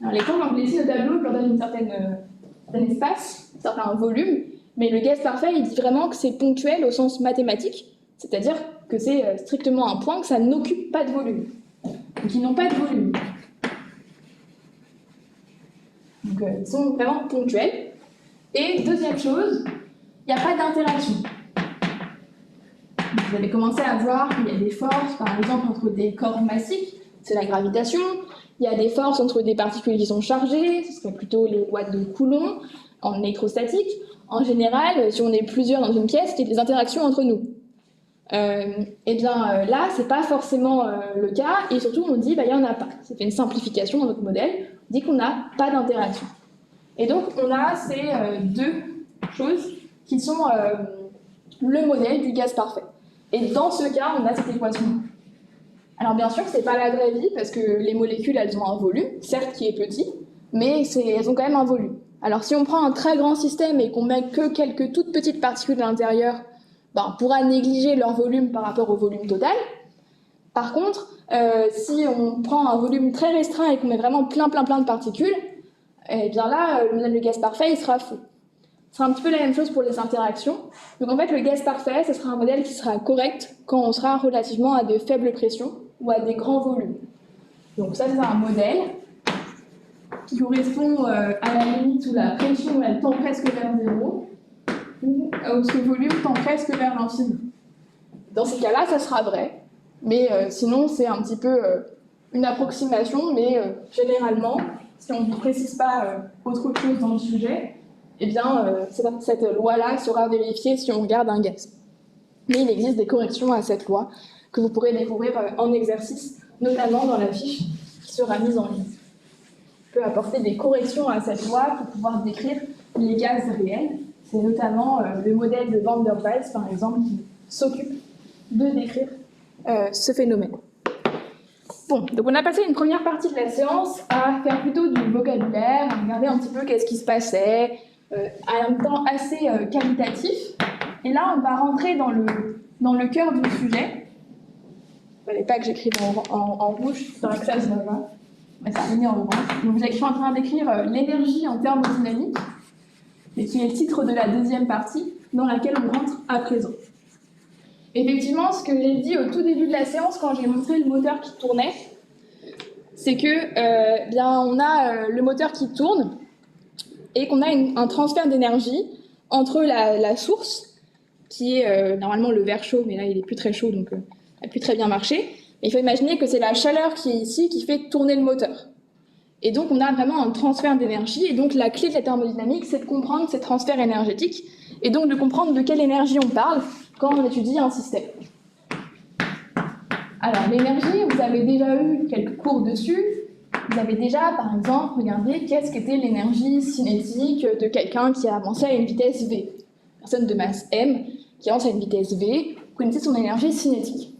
S1: Alors, les points, quand vous les laissez au tableau, je leur donne un certain espace, un certain volume, mais le gaz parfait, il dit vraiment que c'est ponctuel au sens mathématique, c'est-à-dire que c'est strictement un point, que ça n'occupe pas de volume. Donc, ils n'ont pas de volume. Donc, ils sont vraiment ponctuels. Et deuxième chose, il n'y a pas d'interaction. Vous avez commencé à voir qu'il y a des forces, par exemple, entre des corps massifs, c'est la gravitation. Il y a des forces entre des particules qui sont chargées, ce serait plutôt les lois de Coulomb, en électrostatique. En général, si on est plusieurs dans une pièce, il y a des interactions entre nous. Eh bien là, c'est pas forcément le cas, et surtout on dit il n'y en a pas. C'est une simplification dans notre modèle, on dit qu'on n'a pas d'interaction. Et donc on a ces deux choses qui sont le modèle du gaz parfait. Et dans ce cas, on a cette équation. Alors bien sûr, c'est pas la vraie vie, parce que les molécules, elles ont un volume, certes qui est petit, mais elles ont quand même un volume. Alors si on prend un très grand système et qu'on met que quelques toutes petites particules à l'intérieur, on pourra négliger leur volume par rapport au volume total. Par contre, si on prend un volume très restreint et qu'on met vraiment plein de particules, eh bien là, le modèle de gaz parfait, il sera faux. Ce sera un petit peu la même chose pour les interactions. Donc en fait, le gaz parfait, ce sera un modèle qui sera correct quand on sera relativement à de faibles pressions ou à des grands volumes. Donc ça, c'est un modèle qui correspond à la limite où la pression elle tend presque vers zéro, ou ce volume tend presque vers l'infini. Dans ces cas-là, ça sera vrai, mais sinon c'est un petit peu une approximation, mais généralement, si on ne précise pas autre chose dans le sujet, eh bien cette loi-là sera vérifiée si on regarde un gaz. Mais il existe des corrections à cette loi que vous pourrez découvrir en exercice, notamment dans la fiche qui sera mise en ligne. On peut apporter des corrections à cette loi pour pouvoir décrire les gaz réels. C'est notamment le modèle de Van der Waals, par exemple, qui s'occupe de décrire ce phénomène. Bon, donc on a passé une première partie de la séance à faire plutôt du vocabulaire, à regarder un petit peu qu'est-ce qui se passait, à un temps assez qualitatif. Et là, on va rentrer dans le cœur du sujet. Il ne fallait pas que j'écrive en rouge, c'est vrai que ça se voit. Mais ça a mis en orange. Donc je suis en train d'écrire l'énergie en thermodynamique, et qui est le titre de la deuxième partie, dans laquelle on rentre à présent. Effectivement, ce que j'ai dit au tout début de la séance, quand j'ai montré le moteur qui tournait, c'est que bien, on a le moteur qui tourne, et qu'on a un transfert d'énergie entre la source, qui est normalement le verre chaud, mais là il est plus très chaud, donc il n'a plus très bien marché. Mais il faut imaginer que c'est la chaleur qui est ici qui fait tourner le moteur. Et donc on a vraiment un transfert d'énergie, et donc la clé de la thermodynamique, c'est de comprendre ces transferts énergétiques, et donc de comprendre de quelle énergie on parle quand on étudie un système. Alors l'énergie, vous avez déjà eu quelques cours dessus. Vous avez déjà, par exemple, regardé qu'est-ce qu'était l'énergie cinétique de quelqu'un qui a avancé à une vitesse v. Personne de masse m qui avance à une vitesse v, vous connaissez son énergie cinétique.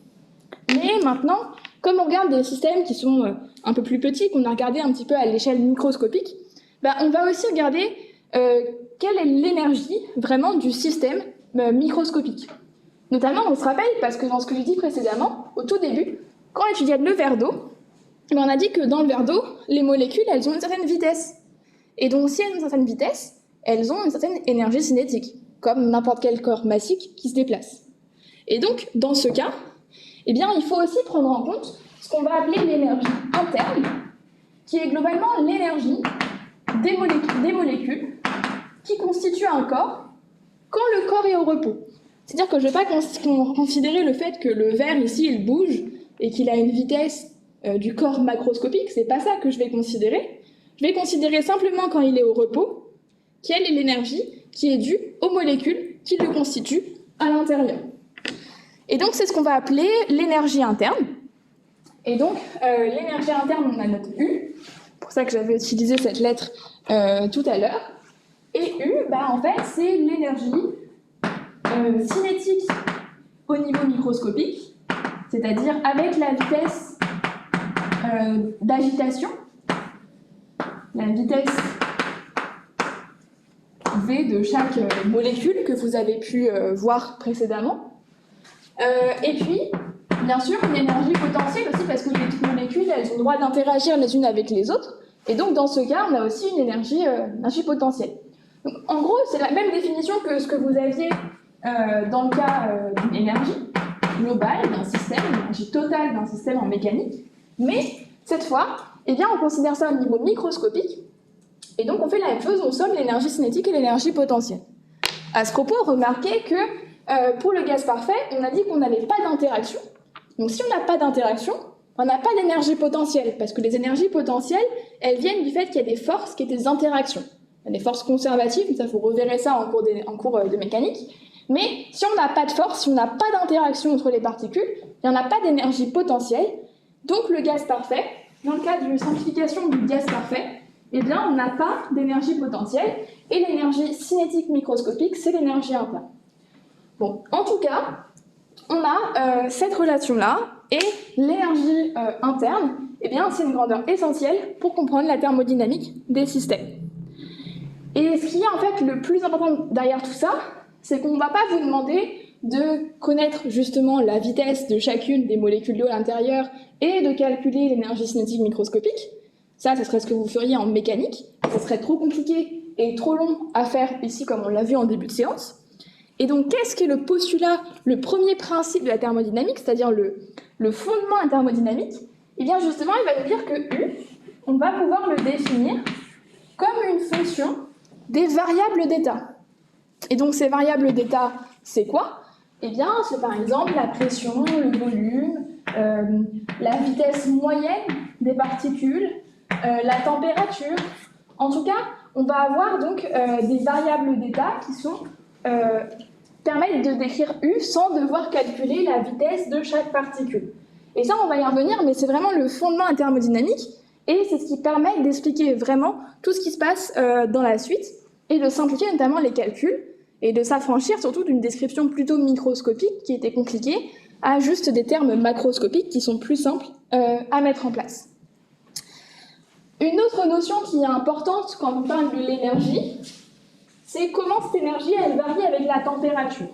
S1: Mais maintenant, comme on regarde des systèmes qui sont un peu plus petits, qu'on a regardé un petit peu à l'échelle microscopique, on va aussi regarder quelle est l'énergie vraiment du système microscopique. Notamment, on se rappelle, parce que dans ce que j'ai dit précédemment, au tout début, quand on étudiait le verre d'eau, on a dit que dans le verre d'eau, les molécules, elles ont une certaine vitesse. Et donc, si elles ont une certaine vitesse, elles ont une certaine énergie cinétique, comme n'importe quel corps massique qui se déplace. Et donc, dans ce cas, eh bien, il faut aussi prendre en compte ce qu'on va appeler l'énergie interne, qui est globalement l'énergie des molécules qui constituent un corps quand le corps est au repos. C'est-à-dire que je ne vais pas considérer le fait que le verre ici, il bouge et qu'il a une vitesse du corps macroscopique, c'est pas ça que je vais considérer. je vais considérer simplement quand il est au repos, quelle est l'énergie qui est due aux molécules qui le constituent à l'intérieur. Et donc, c'est ce qu'on va appeler l'énergie interne. Et donc, l'énergie interne, on a notre U, c'est pour ça que j'avais utilisé cette lettre tout à l'heure. Et U, en fait, c'est l'énergie cinétique au niveau microscopique, c'est-à-dire avec la vitesse d'agitation, la vitesse V de chaque molécule que vous avez pu voir précédemment. Et puis, bien sûr, une énergie potentielle aussi, parce que les molécules, elles ont le droit d'interagir les unes avec les autres. Et donc, dans ce cas, on a aussi une énergie potentielle. Donc, en gros, c'est la même définition que ce que vous aviez dans le cas d'une énergie globale d'un système, une énergie totale d'un système en mécanique. Mais, cette fois, on considère ça au niveau microscopique. Et donc, on fait la même chose, on somme l'énergie cinétique et l'énergie potentielle. À ce propos, remarquez que pour le gaz parfait, on a dit qu'on n'avait pas d'interaction. Donc, si on n'a pas d'interaction, on n'a pas d'énergie potentielle, parce que les énergies potentielles, elles viennent du fait qu'il y a des forces qui sont des interactions. Il y a des forces conservatives, ça vous reverrez ça en cours de mécanique. Mais si on n'a pas de force, si on n'a pas d'interaction entre les particules, il n'y en a pas d'énergie potentielle. Donc le gaz parfait, dans le cas de simplification du gaz parfait, on n'a pas d'énergie potentielle. Et l'énergie cinétique microscopique, c'est l'énergie interne. Bon, en tout cas, on a cette relation-là, et l'énergie interne, c'est une grandeur essentielle pour comprendre la thermodynamique des systèmes. Et ce qui est en fait le plus important derrière tout ça, c'est qu'on ne va pas vous demander de connaître justement la vitesse de chacune des molécules d'eau à l'intérieur et de calculer l'énergie cinétique microscopique. Ça serait ce que vous feriez en mécanique. Ça serait trop compliqué et trop long à faire ici, comme on l'a vu en début de séance. Et donc, qu'est-ce qui est le postulat, le premier principe de la thermodynamique, c'est-à-dire le fondement de la thermodynamique? Justement, il va nous dire que U, on va pouvoir le définir comme une fonction des variables d'état. Et donc, ces variables d'état, c'est quoi? C'est par exemple la pression, le volume, la vitesse moyenne des particules, la température. En tout cas, on va avoir donc des variables d'état qui permettent de décrire U sans devoir calculer la vitesse de chaque particule. Et ça, on va y revenir, mais c'est vraiment le fondement de la thermodynamique, et c'est ce qui permet d'expliquer vraiment tout ce qui se passe dans la suite, et de simplifier notamment les calculs, et de s'affranchir surtout d'une description plutôt microscopique qui était compliquée, à juste des termes macroscopiques qui sont plus simples à mettre en place. Une autre notion qui est importante quand on parle de l'énergie, c'est comment cette énergie, elle varie avec la température.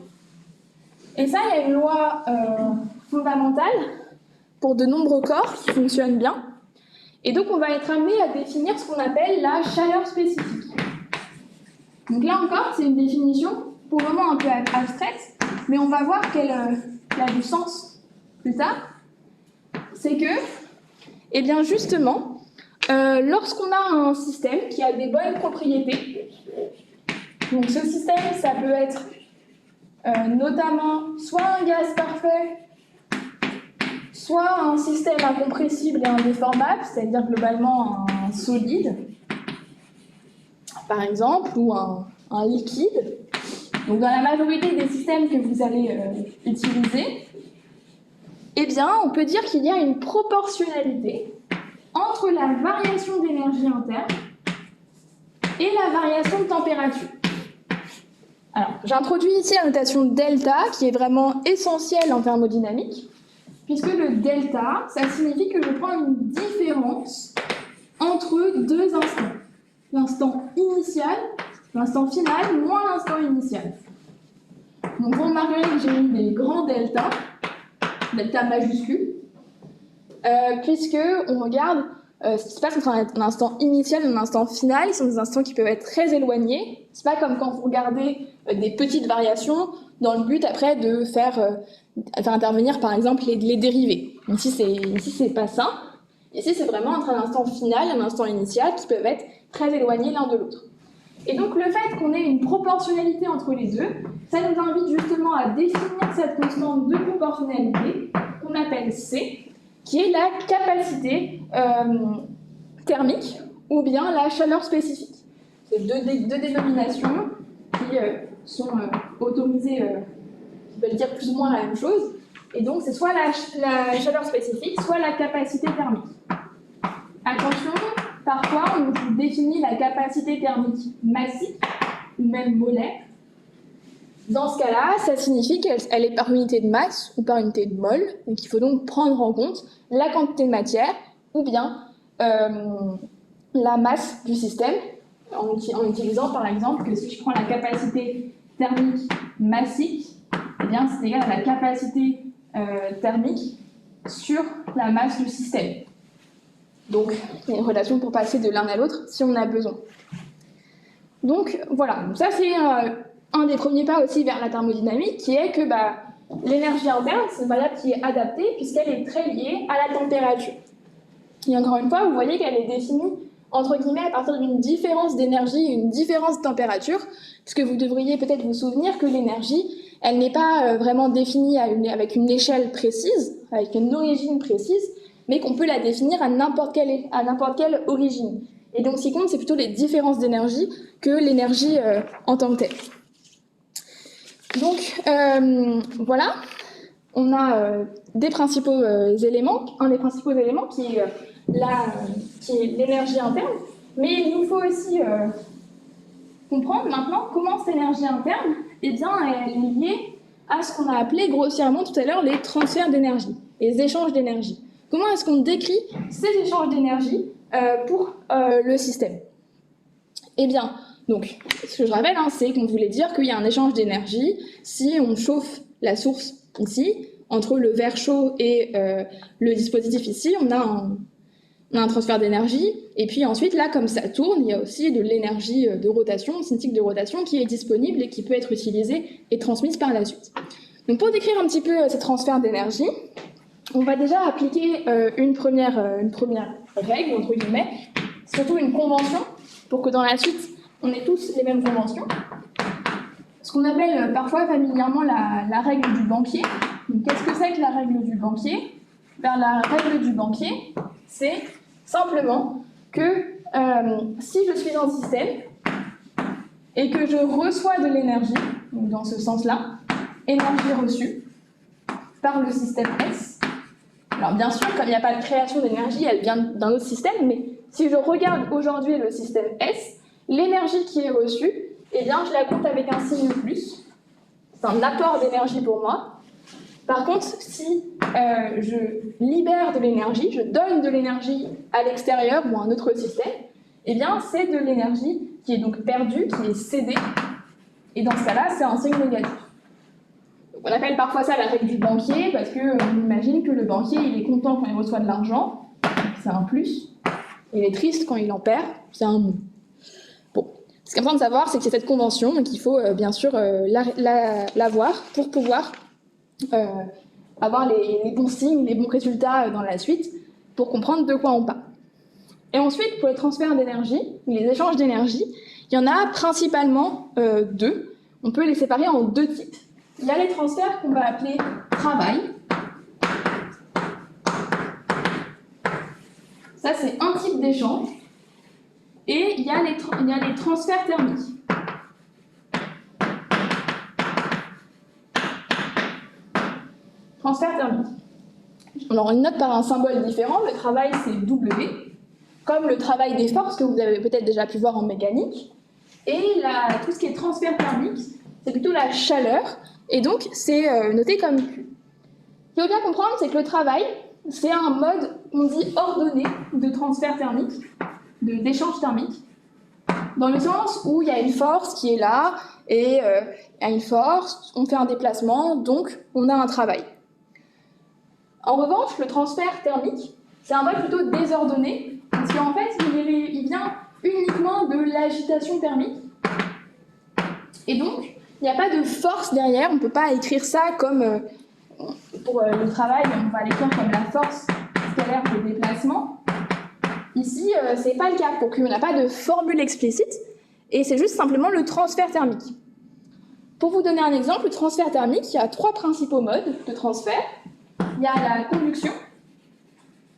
S1: Et ça, il y a une loi fondamentale pour de nombreux corps qui fonctionnent bien. Et donc, on va être amené à définir ce qu'on appelle la chaleur spécifique. Donc là encore, c'est une définition pour le moment un peu abstraite, mais on va voir qu'elle a du sens plus tard. C'est que, justement, lorsqu'on a un système qui a des bonnes propriétés, donc ce système, ça peut être notamment soit un gaz parfait, soit un système incompressible et indéformable, c'est-à-dire globalement un solide, par exemple, ou un liquide. Donc dans la majorité des systèmes que vous allez utiliser, on peut dire qu'il y a une proportionnalité entre la variation d'énergie interne et la variation de température. Alors, j'introduis ici la notation delta, qui est vraiment essentielle en thermodynamique, puisque le delta, ça signifie que je prends une différence entre deux instants. L'instant initial, l'instant final, moins l'instant initial. Donc, vous remarquerez que j'ai mis des grands delta majuscule, puisque on regarde ce qui se passe entre un instant initial et un instant final. Ce sont des instants qui peuvent être très éloignés. C'est pas comme quand vous regardez des petites variations dans le but après de faire intervenir par exemple les dérivés. Ici c'est pas ça. Ici c'est vraiment entre un instant final et un instant initial qui peuvent être très éloignés l'un de l'autre. Et donc le fait qu'on ait une proportionnalité entre les deux, ça nous invite justement à définir cette constante de proportionnalité qu'on appelle C, qui est la capacité thermique ou bien la chaleur spécifique. C'est deux dénominations qui sont autorisées, qui veulent dire plus ou moins la même chose. Et donc, c'est soit la chaleur spécifique, soit la capacité thermique. Attention, parfois, on définit la capacité thermique massique, ou même molaire. Dans ce cas-là, ça signifie qu'elle est par unité de masse ou par unité de mol. Donc, il faut donc prendre en compte la quantité de matière ou bien la masse du système, en utilisant par exemple que si je prends la capacité thermique massique, eh bien, c'est égal à la capacité thermique sur la masse du système. Donc, il y a une relation pour passer de l'un à l'autre si on a besoin. Donc, voilà. Donc, ça, c'est un des premiers pas aussi vers la thermodynamique, qui est que l'énergie interne, c'est une variable qui est adaptée puisqu'elle est très liée à la température. Et encore une fois, vous voyez qu'elle est définie, entre guillemets, à partir d'une différence d'énergie, une différence de température, puisque vous devriez peut-être vous souvenir que l'énergie, elle n'est pas vraiment définie avec une échelle précise, avec une origine précise, mais qu'on peut la définir à n'importe quelle origine. Et donc, ce qui compte, c'est plutôt les différences d'énergie que l'énergie en tant que telle. Donc, voilà, on a des principaux éléments, un des principaux éléments qui est l'énergie interne, mais il nous faut aussi comprendre maintenant comment cette énergie interne, eh bien, elle est liée à ce qu'on a appelé grossièrement tout à l'heure les transferts d'énergie, les échanges d'énergie. Comment est-ce qu'on décrit ces échanges d'énergie pour le système? Eh bien, donc, ce que je rappelle, c'est qu'on voulait dire qu'il y a un échange d'énergie si on chauffe la source ici, entre le verre chaud et le dispositif ici, on a un transfert d'énergie, et puis ensuite, là, comme ça tourne, il y a aussi de l'énergie de rotation, cinétique de rotation, qui est disponible et qui peut être utilisée et transmise par la suite. Donc, pour décrire un petit peu ces transferts d'énergie, on va déjà appliquer une première règle, entre guillemets, surtout une convention, pour que dans la suite, on ait tous les mêmes conventions. Ce qu'on appelle parfois familièrement la règle du banquier. Qu'est-ce que c'est que la règle du banquier? La règle du banquier, c'est simplement que si je suis dans un système et que je reçois de l'énergie, dans ce sens-là, énergie reçue par le système S. Alors bien sûr, comme il n'y a pas de création d'énergie, elle vient d'un autre système, mais si je regarde aujourd'hui le système S, l'énergie qui est reçue, eh bien, je la compte avec un signe plus. C'est un apport d'énergie pour moi. Par contre, si je libère de l'énergie, je donne de l'énergie à l'extérieur ou à un autre système, eh bien, c'est de l'énergie qui est donc perdue, qui est cédée. Et dans ce cas-là, c'est un signe négatif. Donc, on appelle parfois ça la règle du banquier, parce qu'on imagine que le banquier, il est content quand il reçoit de l'argent, c'est un plus. Il est triste quand il en perd, c'est un moins. Bon, ce qui est important de savoir, c'est que c'est cette convention, donc il faut bien sûr l'avoir pour pouvoir avoir les bons signes, les bons résultats dans la suite, pour comprendre de quoi on parle. Et ensuite, pour les transferts d'énergie, les échanges d'énergie, il y en a principalement deux. On peut les séparer en deux types. Il y a les transferts qu'on va appeler travail. Ça, c'est un type d'échange. Et il y a les transferts thermiques. Transfert thermique. Alors, on note par un symbole différent. Le travail, c'est W, comme le travail des forces que vous avez peut-être déjà pu voir en mécanique. Et tout ce qui est transfert thermique, c'est plutôt la chaleur. Et donc, c'est noté comme Q. Ce qu'il faut bien comprendre, c'est que le travail, c'est un mode, on dit, ordonné de transfert thermique, d'échange thermique, dans le sens où il y a une force qui est là, et il y a une force, on fait un déplacement, donc on a un travail. En revanche, le transfert thermique, c'est un mode plutôt désordonné, parce qu'en fait, il vient uniquement de l'agitation thermique. Et donc, il n'y a pas de force derrière, on ne peut pas écrire ça comme, pour le travail, on va l'écrire comme la force scalaire de déplacement. Ici, ce n'est pas le cas, pour qu'on n'a pas de formule explicite, et c'est juste simplement le transfert thermique. Pour vous donner un exemple, le transfert thermique, il y a trois principaux modes de transfert. Il y a la conduction.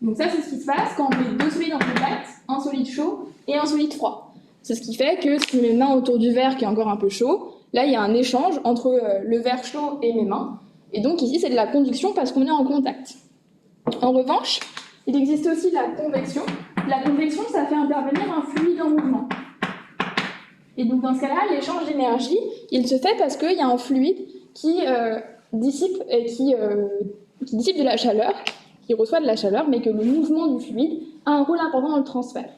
S1: Donc ça, c'est ce qui se passe quand on met deux souliers dans une boîte. un solide chaud et un solide froid. C'est ce qui fait que si je mets mes mains autour du verre qui est encore un peu chaud, là il y a un échange entre le verre chaud et mes mains. Et donc ici c'est de la conduction parce qu'on est en contact. En revanche, il existe aussi la convection. La convection, ça fait intervenir un fluide en mouvement. Et donc dans ce cas-là, l'échange d'énergie, il se fait parce qu'il y a un fluide qui dissipe de la chaleur, qui reçoit de la chaleur, mais que le mouvement du fluide a un rôle important dans le transfert.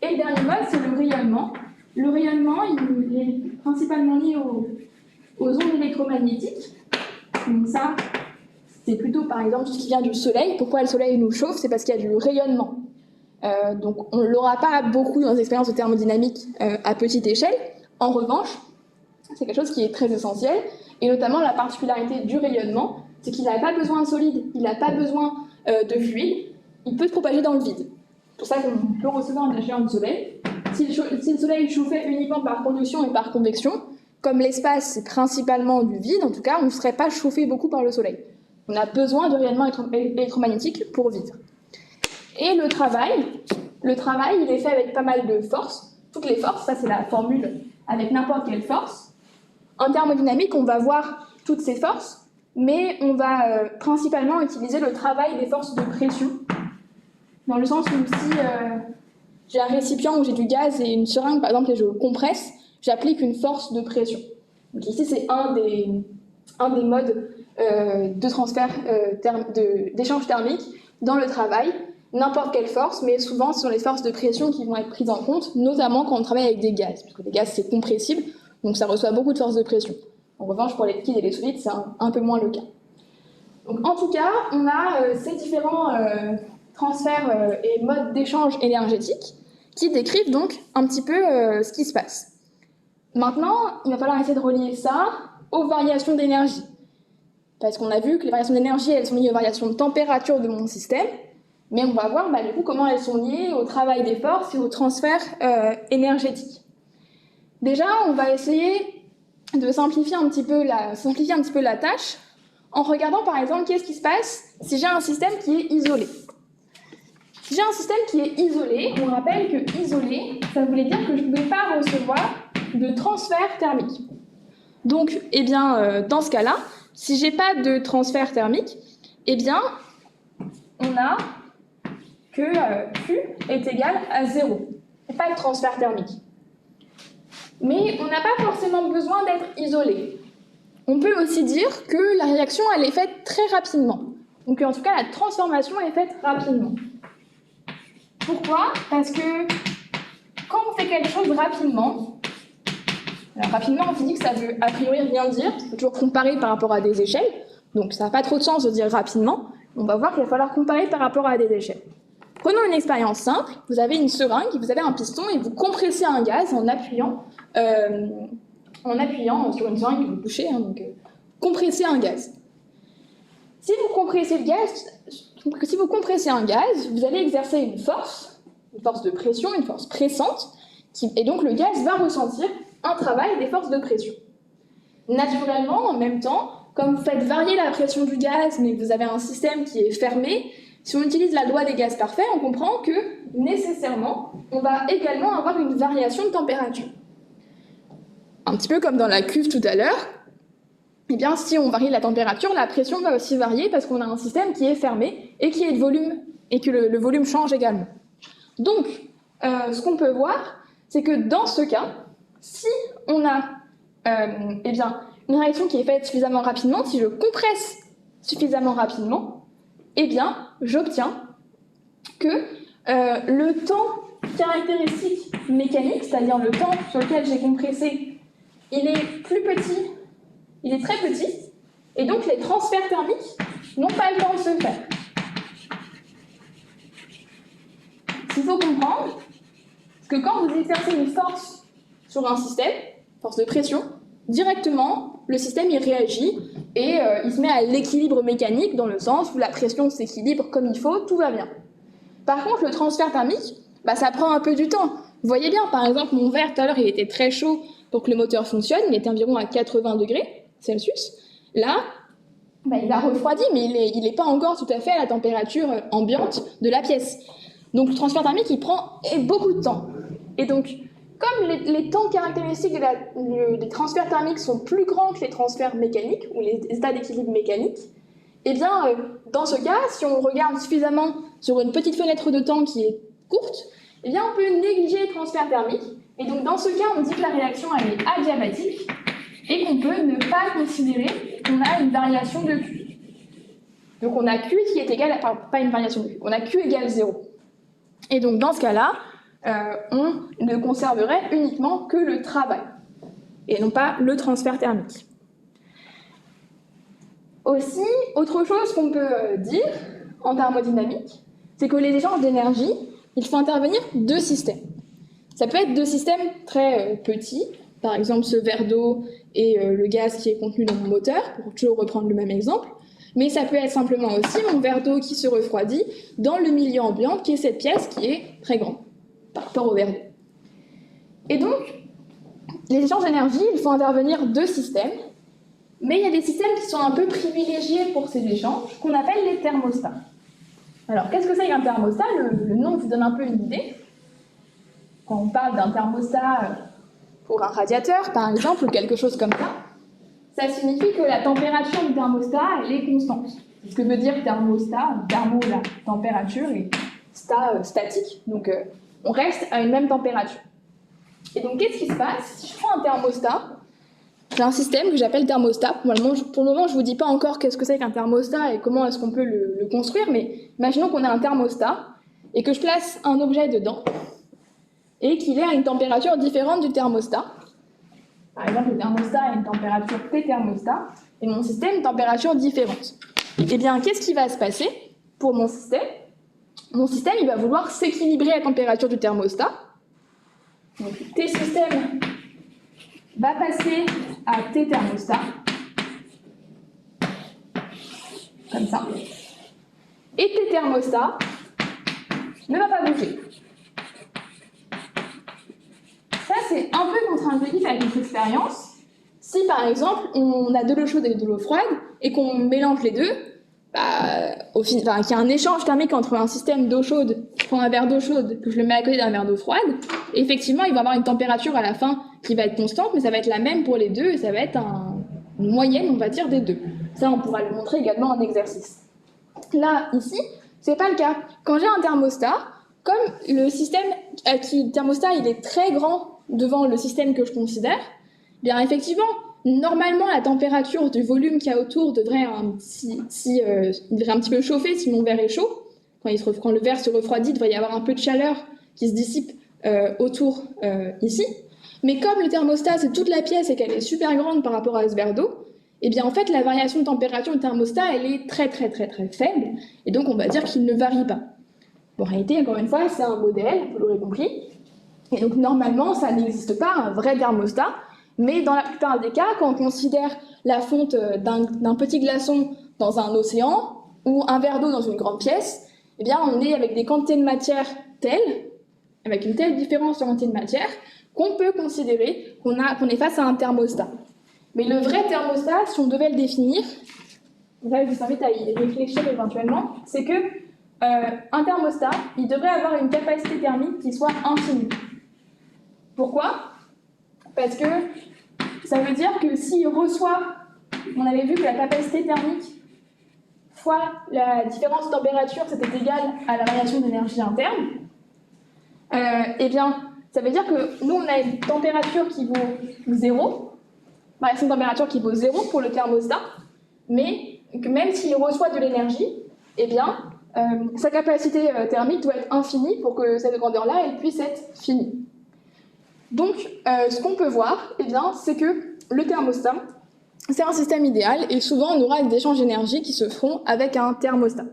S1: Et le dernier mode, c'est le rayonnement. Le rayonnement, il est principalement lié aux ondes électromagnétiques. Donc ça, c'est plutôt par exemple tout ce qui vient du soleil. Pourquoi le soleil nous chauffe? C'est parce qu'il y a du rayonnement. Donc on ne l'aura pas beaucoup dans les expériences de thermodynamique à petite échelle. En revanche, c'est quelque chose qui est très essentiel, et notamment la particularité du rayonnement, c'est qu'il n'a pas besoin de solide, il n'a pas besoin de fluide, il peut se propager dans le vide. C'est pour ça qu'on peut recevoir un rayonnement du soleil. Si le soleil chauffait uniquement par conduction et par convection, comme l'espace c'est principalement du vide, en tout cas, on ne serait pas chauffé beaucoup par le soleil. On a besoin de rayonnement électromagnétique pour vivre. Et le travail, il est fait avec pas mal de forces. Toutes les forces, ça c'est la formule avec n'importe quelle force. En thermodynamique, on va voir toutes ces forces, mais on va principalement utiliser le travail des forces de pression. Dans le sens où si j'ai un récipient où j'ai du gaz et une seringue, par exemple, et je le compresse, j'applique une force de pression. Donc ici, c'est un des modes de transfert d'échange thermique dans le travail. N'importe quelle force, mais souvent ce sont les forces de pression qui vont être prises en compte, notamment quand on travaille avec des gaz, parce que les gaz c'est compressible, donc ça reçoit beaucoup de forces de pression. En revanche, pour les liquides et les solides, c'est un peu moins le cas. Donc en tout cas, on a ces différents transferts et modes d'échange énergétique qui décrivent donc un petit peu ce qui se passe. Maintenant, il va falloir essayer de relier ça aux variations d'énergie. Parce qu'on a vu que les variations d'énergie, elles sont liées aux variations de température de mon système, mais on va voir du coup comment elles sont liées au travail des forces et au transfert énergétique. Déjà, on va essayer de simplifier un petit peu la tâche en regardant par exemple qu'est-ce qui se passe si j'ai un système qui est isolé. Si j'ai un système qui est isolé, on rappelle que isolé, ça voulait dire que je ne pouvais pas recevoir de transfert thermique. Donc, dans ce cas-là, si j'ai pas de transfert thermique, on a que Q est égal à 0. Il n'y a pas de transfert thermique. Mais on n'a pas forcément besoin d'être isolé. On peut aussi dire que la réaction, elle est faite très rapidement. Donc en tout cas, la transformation est faite rapidement. Pourquoi? Parce que quand on fait quelque chose rapidement, alors rapidement en physique, ça veut a priori rien dire, il faut toujours comparer par rapport à des échelles, donc ça n'a pas trop de sens de dire rapidement. On va voir qu'il va falloir comparer par rapport à des échelles. Prenons une expérience simple, vous avez une seringue, vous avez un piston et vous compressez un gaz en appuyant sur une seringue que vous touchez, compressez un gaz. Si vous compressez un gaz, vous allez exercer une force de pression, une force pressante, et donc le gaz va ressentir un travail des forces de pression. Naturellement, en même temps, comme vous faites varier la pression du gaz, mais que vous avez un système qui est fermé, si on utilise la loi des gaz parfaits, on comprend que, nécessairement, on va également avoir une variation de température. Un petit peu comme dans la cuve tout à l'heure, si on varie la température, la pression va aussi varier parce qu'on a un système qui est fermé et qui est de volume, et que le volume change également. Donc, ce qu'on peut voir, c'est que dans ce cas, si on a une réaction qui est faite suffisamment rapidement, si je compresse suffisamment rapidement, j'obtiens que le temps caractéristique mécanique, c'est-à-dire le temps sur lequel j'ai compressé, il est plus petit, il est très petit, et donc les transferts thermiques n'ont pas le temps de se faire. Ce qu'il faut comprendre, c'est que quand vous exercez une force sur un système, force de pression, directement, le système il réagit et il se met à l'équilibre mécanique dans le sens où la pression s'équilibre comme il faut, tout va bien. Par contre, le transfert thermique, ça prend un peu du temps. Vous voyez bien, par exemple, mon verre tout à l'heure, il était très chaud pour que le moteur fonctionne, il était environ à 80 degrés Celsius. Là, il a refroidi, mais il n'est pas encore tout à fait à la température ambiante de la pièce. Donc le transfert thermique, il prend beaucoup de temps. Et donc, comme les temps caractéristiques des transferts thermiques sont plus grands que les transferts mécaniques, ou les états d'équilibre mécaniques, eh bien, dans ce cas, si on regarde suffisamment sur une petite fenêtre de temps qui est courte, eh bien, on peut négliger les transferts thermiques. Et donc, dans ce cas, on dit que la réaction elle est adiabatique et qu'on peut ne pas considérer qu'on a une variation de Q. Donc, on a Q qui est égal, enfin, pas une variation de Q, on a Q égale 0. Et donc, dans ce cas-là, on ne conserverait uniquement que le travail et non pas le transfert thermique. Aussi, autre chose qu'on peut dire en thermodynamique, c'est que les échanges d'énergie, il faut intervenir deux systèmes. Ça peut être deux systèmes très petits, par exemple ce verre d'eau et le gaz qui est contenu dans mon moteur, pour toujours reprendre le même exemple, mais ça peut être simplement aussi mon verre d'eau qui se refroidit dans le milieu ambiant, qui est cette pièce qui est très grande par rapport au verre d'eau. Et donc, les échanges d'énergie, il faut intervenir deux systèmes, mais il y a des systèmes qui sont un peu privilégiés pour ces échanges, qu'on appelle les thermostats. Alors, qu'est-ce que c'est qu'un thermostat? Le nom vous donne un peu une idée. Quand on parle d'un thermostat pour un radiateur, par exemple, ou quelque chose comme ça signifie que la température du thermostat, elle est constante. C'est ce que veut dire thermostat, thermo, la température, et sta, statique. Donc, on reste à une même température. Et donc, qu'est-ce qui se passe? Si je prends un thermostat, j'ai un système que j'appelle thermostat. Pour le moment, je ne vous dis pas encore qu'est-ce que c'est qu'un thermostat et comment est-ce qu'on peut le construire, mais imaginons qu'on a un thermostat et que je place un objet dedans et qu'il est à une température différente du thermostat. Par exemple, le thermostat a une température T thermostat et mon système une température différente. Eh bien, qu'est-ce qui va se passer pour mon système? Mon système, il va vouloir s'équilibrer à la température du thermostat. Donc, T système va passer à T thermostat, comme ça. Et T thermostat ne va pas bouger. Ça, c'est un peu contre-intuitif avec notre expérience. Si, par exemple, on a de l'eau chaude et de l'eau froide, et qu'on mélange les deux, qu'il y a un échange thermique entre un système d'eau chaude, je prends un verre d'eau chaude, que je le mets à côté d'un verre d'eau froide, et effectivement, il va avoir une température à la fin qui va être constante, mais ça va être la même pour les deux, et ça va être une moyenne, on va dire, des deux. Ça, on pourra le montrer également en exercice. Là, ici, c'est pas le cas. Quand j'ai un thermostat, comme le système le thermostat il est très grand devant le système que je considère, bien effectivement, normalement la température du volume qu'il y a autour devrait un petit peu chauffer si mon verre est chaud. Quand le verre se refroidit, il devrait y avoir un peu de chaleur qui se dissipe autour ici. Mais comme le thermostat c'est toute la pièce et qu'elle est super grande par rapport à ce verre d'eau, eh bien en fait la variation de température du thermostat elle est très faible et donc on va dire qu'il ne varie pas. En réalité, encore une fois, c'est un modèle, vous l'aurez compris. Et donc, normalement, ça n'existe pas, un vrai thermostat. Mais dans la plupart des cas, quand on considère la fonte d'un petit glaçon dans un océan ou un verre d'eau dans une grande pièce, eh bien, on est avec des quantités de matière telles, avec une telle différence de quantité de matière, qu'on peut considérer qu'on est face à un thermostat. Mais le vrai thermostat, si on devait le définir, là, je vous invite à y réfléchir éventuellement, c'est que un thermostat, il devrait avoir une capacité thermique qui soit infinie. Pourquoi? Parce que ça veut dire que s'il reçoit, on avait vu que la capacité thermique fois la différence de température, c'était égal à la variation d'énergie interne, eh bien, ça veut dire que nous, on a une température qui vaut 0, variation de température qui vaut 0 pour le thermostat, mais que même s'il reçoit de l'énergie, eh bien, sa capacité thermique doit être infinie pour que cette grandeur-là elle puisse être finie. Donc, ce qu'on peut voir, eh bien, c'est que le thermostat, c'est un système idéal et souvent on aura des échanges d'énergie qui se feront avec un thermostat.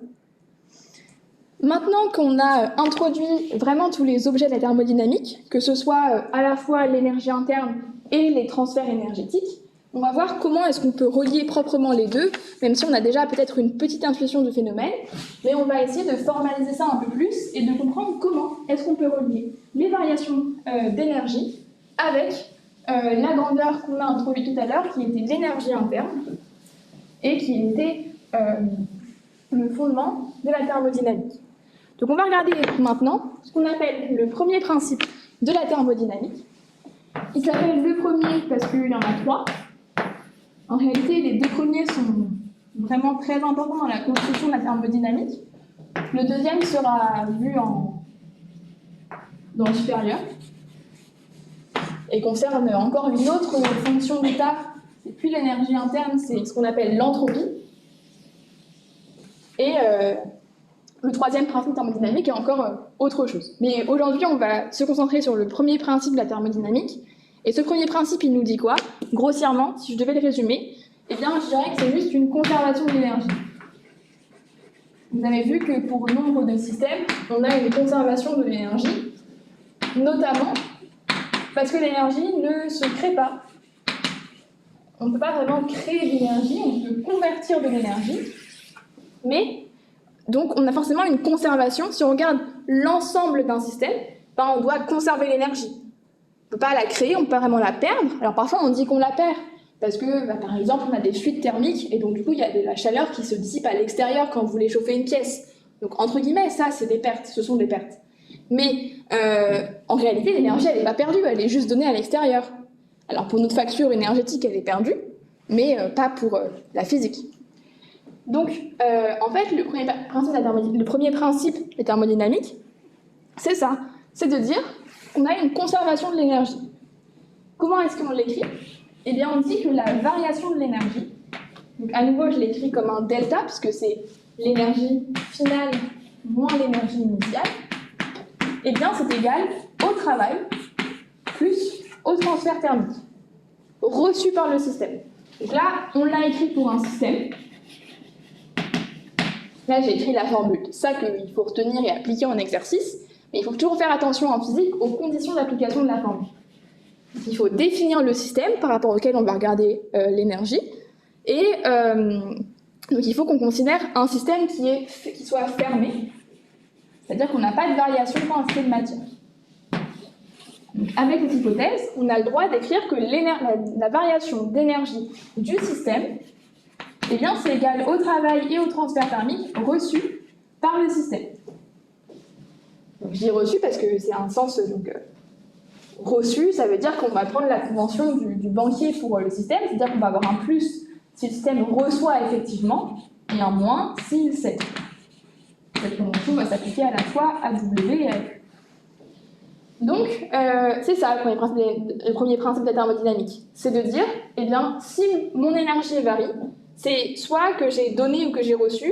S1: Maintenant qu'on a introduit vraiment tous les objets de la thermodynamique, que ce soit à la fois l'énergie interne et les transferts énergétiques, on va voir comment est-ce qu'on peut relier proprement les deux, même si on a déjà peut-être une petite intuition du phénomène, mais on va essayer de formaliser ça un peu plus et de comprendre comment est-ce qu'on peut relier les variations d'énergie avec la grandeur qu'on a introduite tout à l'heure, qui était l'énergie interne, et qui était le fondement de la thermodynamique. Donc on va regarder maintenant ce qu'on appelle le premier principe de la thermodynamique. Il s'appelle le premier parce qu'il y en a 3. En réalité, les 2 premiers sont vraiment très importants dans la construction de la thermodynamique. Le deuxième sera vu dans le supérieur et concerne encore une autre fonction d'état. C'est plus l'énergie interne, c'est ce qu'on appelle l'entropie. Et le troisième principe thermodynamique est encore autre chose. Mais aujourd'hui, on va se concentrer sur le premier principe de la thermodynamique. Et ce premier principe, il nous dit quoi? Grossièrement, si je devais le résumer, eh bien, je dirais que c'est juste une conservation de l'énergie. Vous avez vu que pour nombre de systèmes, on a une conservation de l'énergie, notamment parce que l'énergie ne se crée pas. On ne peut pas vraiment créer de l'énergie, on peut convertir de l'énergie, mais donc on a forcément une conservation. Si on regarde l'ensemble d'un système, ben, on doit conserver l'énergie. On ne peut pas la créer, on ne peut pas vraiment la perdre. Alors parfois on dit qu'on la perd, parce que par exemple on a des fuites thermiques, et donc du coup il y a de la chaleur qui se dissipe à l'extérieur quand vous voulez chauffer une pièce. Donc entre guillemets, ça c'est des pertes, ce sont des pertes. Mais en réalité l'énergie elle n'est pas perdue, elle est juste donnée à l'extérieur. Alors pour notre facture énergétique elle est perdue, mais pas pour la physique. Donc en fait le premier principe de la thermodynamique, c'est ça, c'est de dire qu'on a une conservation de l'énergie. Comment est-ce qu'on l'écrit? Eh bien, on dit que la variation de l'énergie, donc à nouveau je l'écris comme un delta, puisque c'est l'énergie finale moins l'énergie initiale, eh bien c'est égal au travail plus au transfert thermique, reçu par le système. Donc là, on l'a écrit pour un système. Là, j'ai écrit la formule. Ça qu'il faut retenir et appliquer en exercice, mais il faut toujours faire attention en physique aux conditions d'application de la formule. Il faut définir le système par rapport auquel on va regarder l'énergie. Et donc il faut qu'on considère un système qui soit fermé, c'est-à-dire qu'on n'a pas de variation quand un système de matière. Donc, avec cette hypothèse, on a le droit d'écrire que la variation d'énergie du système, eh bien, c'est égal au travail et au transfert thermique reçu par le système. Donc, je dis reçu parce que c'est un sens reçu, ça veut dire qu'on va prendre la convention du banquier pour le système, c'est-à-dire qu'on va avoir un plus si le système reçoit effectivement et un moins s'il cède. Cette convention va s'appliquer à la fois à W et à U. Donc, c'est ça le premier principe de la thermodynamique. C'est de dire, eh bien, si mon énergie varie, c'est soit que j'ai donné ou que j'ai reçu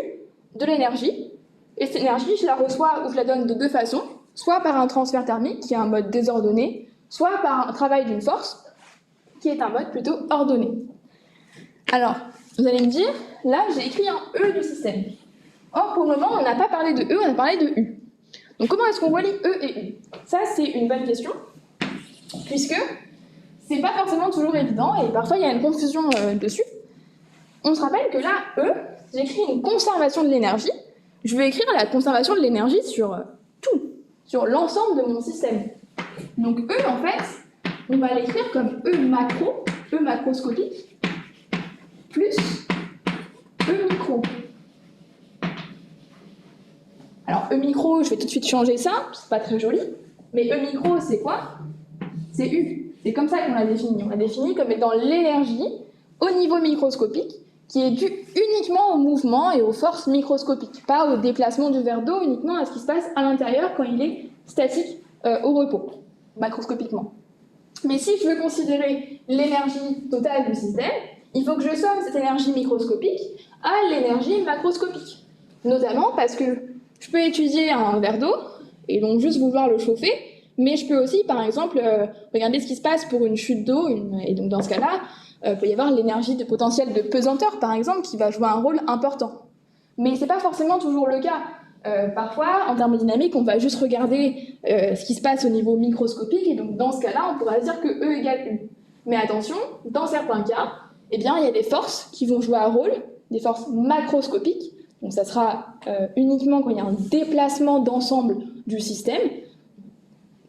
S1: de l'énergie, et cette énergie, je la reçois ou je la donne de 2 façons, soit par un transfert thermique, qui est un mode désordonné, soit par un travail d'une force, qui est un mode plutôt ordonné. Alors, vous allez me dire, là, j'ai écrit un E du système. Or, pour le moment, on n'a pas parlé de E, on a parlé de U. Donc, comment est-ce qu'on relie E et U? Ça, c'est une bonne question, puisque c'est pas forcément toujours évident, et parfois, il y a une confusion dessus. On se rappelle que là, E, j'écris une conservation de l'énergie. Je vais écrire la conservation de l'énergie sur tout, sur l'ensemble de mon système. Donc E, en fait, on va l'écrire comme E macro, E macroscopique, plus E micro. Alors E micro, je vais tout de suite changer ça, c'est pas très joli, mais E micro, c'est quoi? C'est U. C'est comme ça qu'on l'a défini. On l'a défini comme étant l'énergie au niveau microscopique, qui est due uniquement au mouvement et aux forces microscopiques, pas au déplacement du verre d'eau, uniquement à ce qui se passe à l'intérieur quand il est statique au repos, macroscopiquement. Mais si je veux considérer l'énergie totale du système, il faut que je somme cette énergie microscopique à l'énergie macroscopique. Notamment parce que je peux étudier un verre d'eau et donc juste vouloir le chauffer, mais je peux aussi, par exemple, regarder ce qui se passe pour une chute d'eau, et donc dans ce cas-là, il peut y avoir l'énergie potentielle de pesanteur, par exemple, qui va jouer un rôle important. Mais ce n'est pas forcément toujours le cas. Parfois, en thermodynamique, on va juste regarder ce qui se passe au niveau microscopique, et donc dans ce cas-là, on pourra dire que E égale U. Mais attention, dans certains cas, eh bien, il y a des forces qui vont jouer un rôle, des forces macroscopiques, donc ça sera uniquement quand il y a un déplacement d'ensemble du système.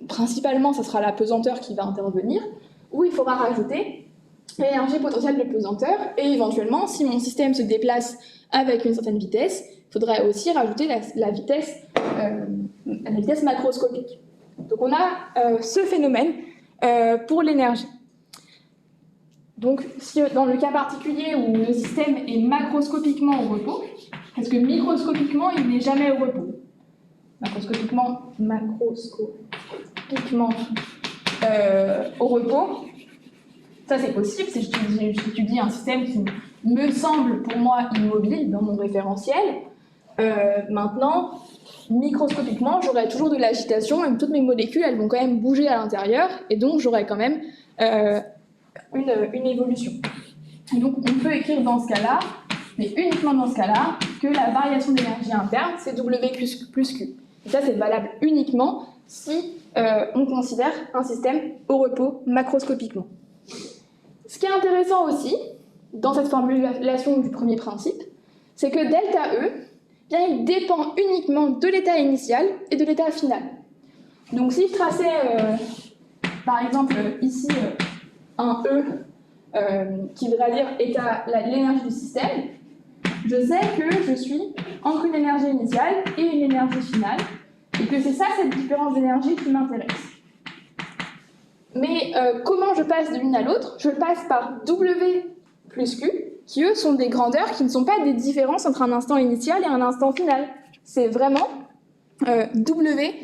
S1: Principalement, ça sera la pesanteur qui va intervenir, où il faudra rajouter l'énergie potentielle de pesanteur, et éventuellement, si mon système se déplace avec une certaine vitesse, il faudrait aussi rajouter la vitesse la vitesse macroscopique. Donc on a ce phénomène pour l'énergie. Donc si dans le cas particulier où le système est macroscopiquement au repos, parce que microscopiquement il n'est jamais au repos. Macroscopiquement au repos, ça c'est possible, si j'étudie un système qui me semble pour moi immobile dans mon référentiel. Maintenant, microscopiquement, j'aurai toujours de l'agitation et toutes mes molécules, elles vont quand même bouger à l'intérieur et donc j'aurai quand même une évolution. Et donc on peut écrire dans ce cas-là, mais uniquement dans ce cas-là, que la variation d'énergie interne, c'est W plus Q. Et ça, c'est valable uniquement si on considère un système au repos macroscopiquement. Ce qui est intéressant aussi, dans cette formulation du premier principe, c'est que delta E, bien, il dépend uniquement de l'état initial et de l'état final. Donc si je traçais, par exemple, ici, un E qui voudrait dire l'énergie du système, je sais que je suis entre une énergie initiale et une énergie finale, et que c'est ça, cette différence d'énergie qui m'intéresse. Mais comment je passe de l'une à l'autre? Je passe par W plus Q, qui eux sont des grandeurs qui ne sont pas des différences entre un instant initial et un instant final. C'est vraiment W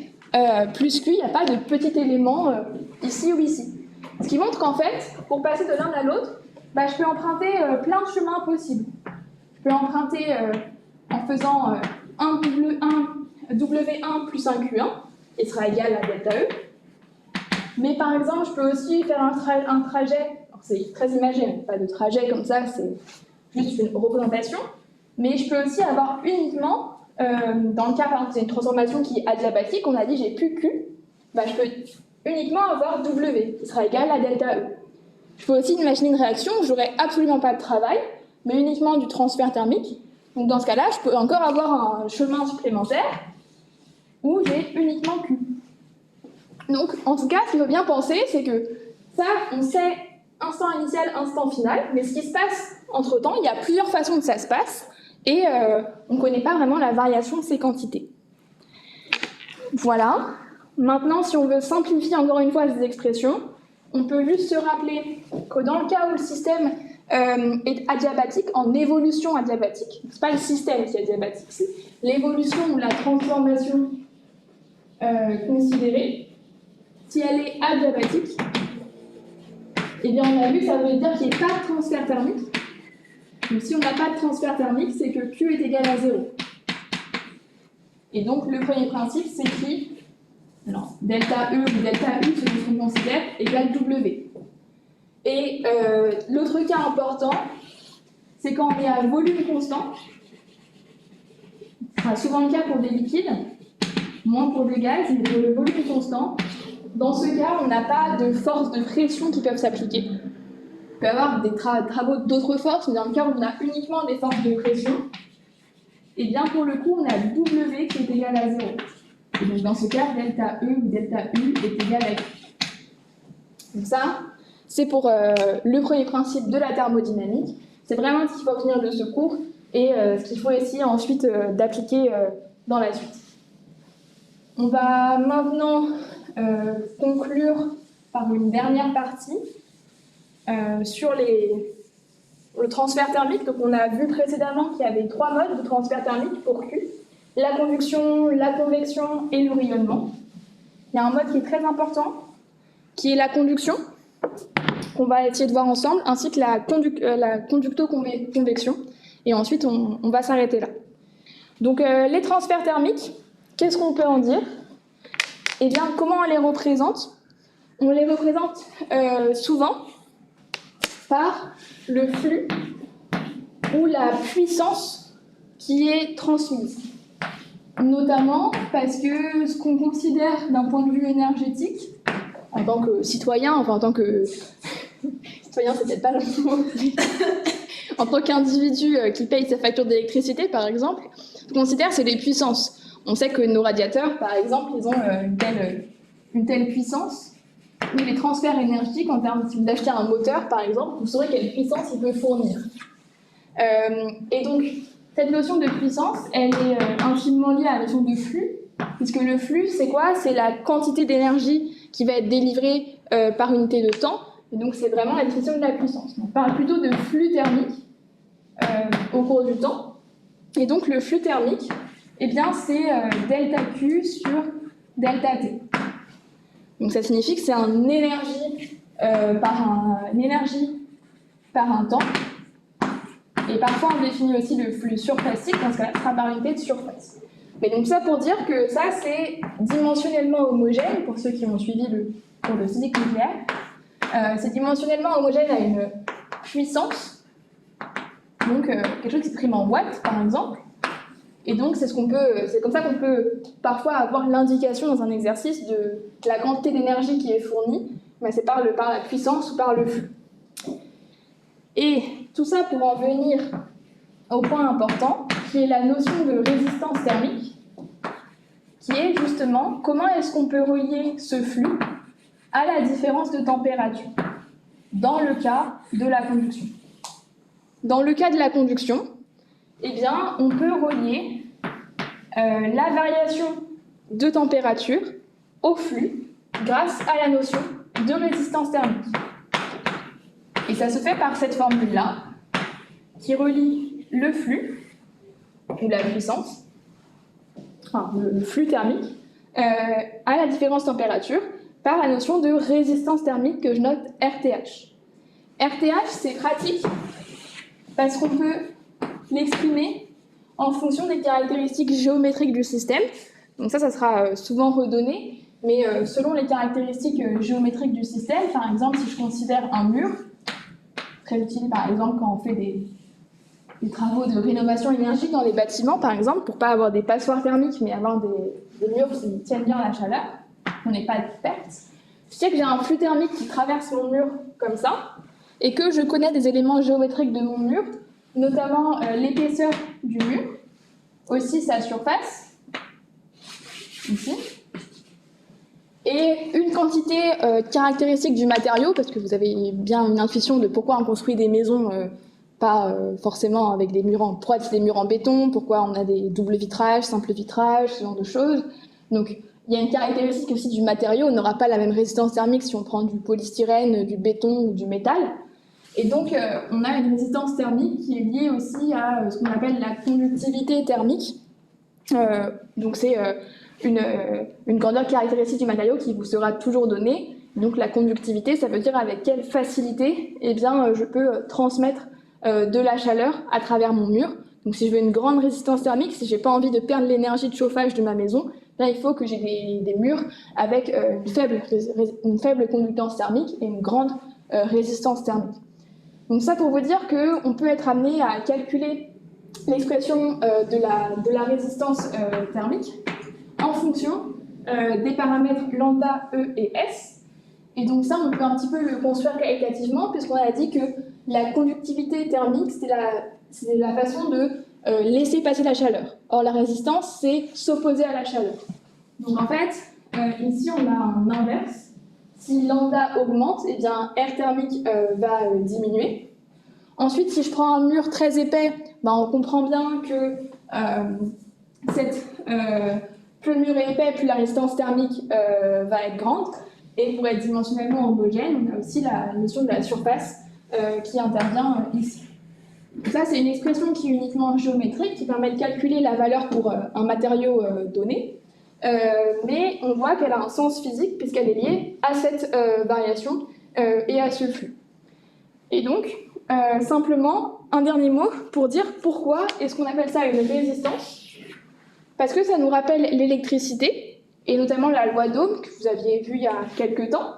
S1: plus Q, il n'y a pas de petit élément ici ou ici. Ce qui montre qu'en fait, pour passer de l'un à l'autre, je peux emprunter plein de chemins possibles. Je peux emprunter en faisant un W1 plus un Q1, et sera égal à delta E. Mais par exemple, je peux aussi faire un trajet, c'est très imagé, pas de trajet comme ça, c'est juste une représentation, mais je peux aussi avoir uniquement, dans le cas par exemple c'est une transformation qui est adiabatique, on a dit j'ai plus Q, je peux uniquement avoir W, qui sera égal à delta E. Je peux aussi imaginer une réaction où j'aurai absolument pas de travail, mais uniquement du transfert thermique. Donc dans ce cas-là, je peux encore avoir un chemin supplémentaire où j'ai uniquement Q. Donc, en tout cas, ce qu'il faut bien penser, c'est que ça, on sait instant initial, instant final, mais ce qui se passe entre-temps, il y a plusieurs façons que ça se passe, et on ne connaît pas vraiment la variation de ces quantités. Voilà. Maintenant, si on veut simplifier encore une fois ces expressions, on peut juste se rappeler que dans le cas où le système est adiabatique, en évolution adiabatique, ce n'est pas le système qui est adiabatique, c'est l'évolution ou la transformation considérée. Si elle est adiabatique, eh bien on a vu que ça veut dire qu'il n'y a pas de transfert thermique. Donc si on n'a pas de transfert thermique, c'est que Q est égal à 0. Et donc le premier principe s'écrit, alors delta E ou delta U, ce qu'on considère, égale W. Et l'autre cas important, c'est quand on est à volume constant, ce sera souvent le cas pour des liquides, moins pour des gaz, mais pour le volume constant, dans ce cas, on n'a pas de forces de pression qui peuvent s'appliquer. Il peut y avoir des travaux d'autres forces, mais dans le cas où on a uniquement des forces de pression, et bien pour le coup, on a W qui est égal à 0. Et donc dans ce cas, delta E ou delta U est égal à Q. Donc ça, c'est pour le premier principe de la thermodynamique. C'est vraiment ce qu'il faut obtenir de ce cours et ce qu'il faut essayer ensuite d'appliquer dans la suite. On va maintenant conclure par une dernière partie sur le transfert thermique. Donc on a vu précédemment qu'il y avait 3 modes de transfert thermique pour Q: la conduction, la convection et le rayonnement. Il y a un mode qui est très important, qui est la conduction, qu'on va essayer de voir ensemble, ainsi que la conducto-convection. Et ensuite, on va s'arrêter là. Donc les transferts thermiques, qu'est-ce qu'on peut en dire? Eh bien, comment on les représente? On les représente souvent par le flux ou la puissance qui est transmise. Notamment parce que ce qu'on considère d'un point de vue énergétique, en tant que citoyen, enfin en tant que... citoyen, c'est peut-être pas le mot, en tant qu'individu qui paye sa facture d'électricité, par exemple, ce qu'on considère, c'est les puissances. On sait que nos radiateurs, par exemple, ils ont une telle puissance, ou les transferts énergétiques, en termes d'acheter un moteur, par exemple, vous saurez quelle puissance il peut fournir. Et donc, cette notion de puissance, elle est intimement liée à la notion de flux, puisque le flux, c'est quoi? C'est la quantité d'énergie qui va être délivrée par unité de temps, et donc c'est vraiment la définition de la puissance. On parle plutôt de flux thermique au cours du temps, et donc le flux thermique, eh bien, c'est delta Q sur delta T. Donc ça signifie que c'est une énergie par un temps. Et parfois on définit aussi le flux surfacique, dans ce cas-là, sera par unité de surface. Mais donc ça pour dire que ça c'est dimensionnellement homogène, pour ceux qui ont suivi le cours de physique nucléaire. C'est dimensionnellement homogène à une puissance, donc quelque chose qui s'exprime en watts par exemple. Et donc c'est comme ça qu'on peut parfois avoir l'indication dans un exercice de la quantité d'énergie qui est fournie, mais c'est par la puissance ou par le flux. Et tout ça pour en venir au point important, qui est la notion de résistance thermique, qui est justement comment est-ce qu'on peut relier ce flux à la différence de température dans le cas de la conduction. Dans le cas de la conduction, eh bien, on peut relier la variation de température au flux grâce à la notion de résistance thermique. Et ça se fait par cette formule-là, qui relie le flux, ou la puissance, enfin le flux thermique, à la différence température, par la notion de résistance thermique que je note RTH. RTH, c'est pratique, parce qu'on peut l'exprimer en fonction des caractéristiques géométriques du système. Donc ça sera souvent redonné, mais selon les caractéristiques géométriques du système, par exemple, si je considère un mur, très utile par exemple quand on fait des travaux de rénovation énergétique dans les bâtiments, par exemple, pour ne pas avoir des passoires thermiques, mais avoir des murs qui tiennent bien la chaleur, qu'on n'ait pas de perte. Je sais que j'ai un flux thermique qui traverse mon mur comme ça, et que je connais des éléments géométriques de mon mur, notamment l'épaisseur du mur, aussi sa surface, ici, et une quantité caractéristique du matériau, parce que vous avez bien une intuition de pourquoi on construit des maisons pas forcément avec des murs pourquoi c'est des murs en béton, pourquoi on a des doubles vitrages, simples vitrages, ce genre de choses. Donc il y a une caractéristique aussi du matériau, on n'aura pas la même résistance thermique si on prend du polystyrène, du béton ou du métal. Et donc on a une résistance thermique qui est liée aussi à ce qu'on appelle la conductivité thermique. Donc c'est une grandeur caractéristique du matériau qui vous sera toujours donnée. Donc la conductivité, ça veut dire avec quelle facilité eh bien, je peux transmettre de la chaleur à travers mon mur. Donc si je veux une grande résistance thermique, si je n'ai pas envie de perdre l'énergie de chauffage de ma maison, là il faut que j'ai des murs avec une faible conductance thermique et une grande résistance thermique. Donc ça pour vous dire qu'on peut être amené à calculer l'expression de la résistance thermique en fonction des paramètres lambda, E et S. Et donc ça, on peut un petit peu le construire qualitativement, puisqu'on a dit que la conductivité thermique, c'est la façon de laisser passer la chaleur. Or, la résistance, c'est s'opposer à la chaleur. Donc en fait, ici, on a un inverse. Si lambda augmente, eh bien, R thermique va diminuer. Ensuite, si je prends un mur très épais, ben, on comprend bien que plus le mur est épais, plus la résistance thermique va être grande. Et pour être dimensionnellement homogène, on a aussi la notion de la surface qui intervient ici. Donc ça, c'est une expression qui est uniquement géométrique, qui permet de calculer la valeur pour un matériau donné. Mais on voit qu'elle a un sens physique puisqu'elle est liée à cette variation et à ce flux. Et donc, simplement, un dernier mot pour dire pourquoi est-ce qu'on appelle ça une résistance. Parce que ça nous rappelle l'électricité, et notamment la loi d'Ohm, que vous aviez vue il y a quelques temps.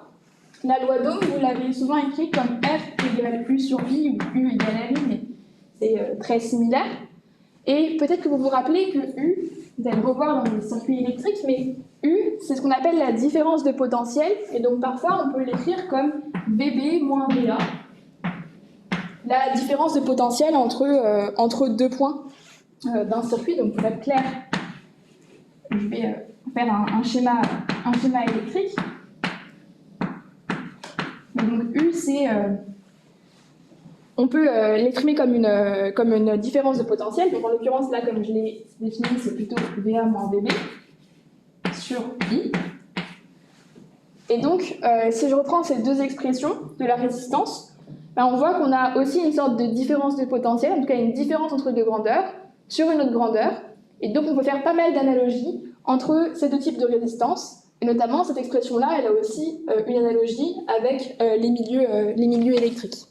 S1: La loi d'Ohm, vous l'avez souvent écrite comme F égale U sur I, ou U égale à I, mais c'est très similaire. Et peut-être que vous vous rappelez que U, vous allez le revoir dans les circuits électriques, mais U, c'est ce qu'on appelle la différence de potentiel, et donc parfois on peut l'écrire comme VB moins VA. La différence de potentiel entre deux points d'un circuit, donc pour être clair, je vais faire un schéma électrique. Donc U, c'est on peut l'exprimer comme une différence de potentiel. Donc en l'occurrence là, comme je l'ai défini, c'est plutôt VA moins VB. sur I. Et donc, si je reprends ces deux expressions de la résistance, ben on voit qu'on a aussi une sorte de différence de potentiel, en tout cas une différence entre deux grandeurs, sur une autre grandeur. Et donc, on peut faire pas mal d'analogies entre ces deux types de résistance. Et notamment, cette expression-là, elle a aussi une analogie avec les milieux électriques.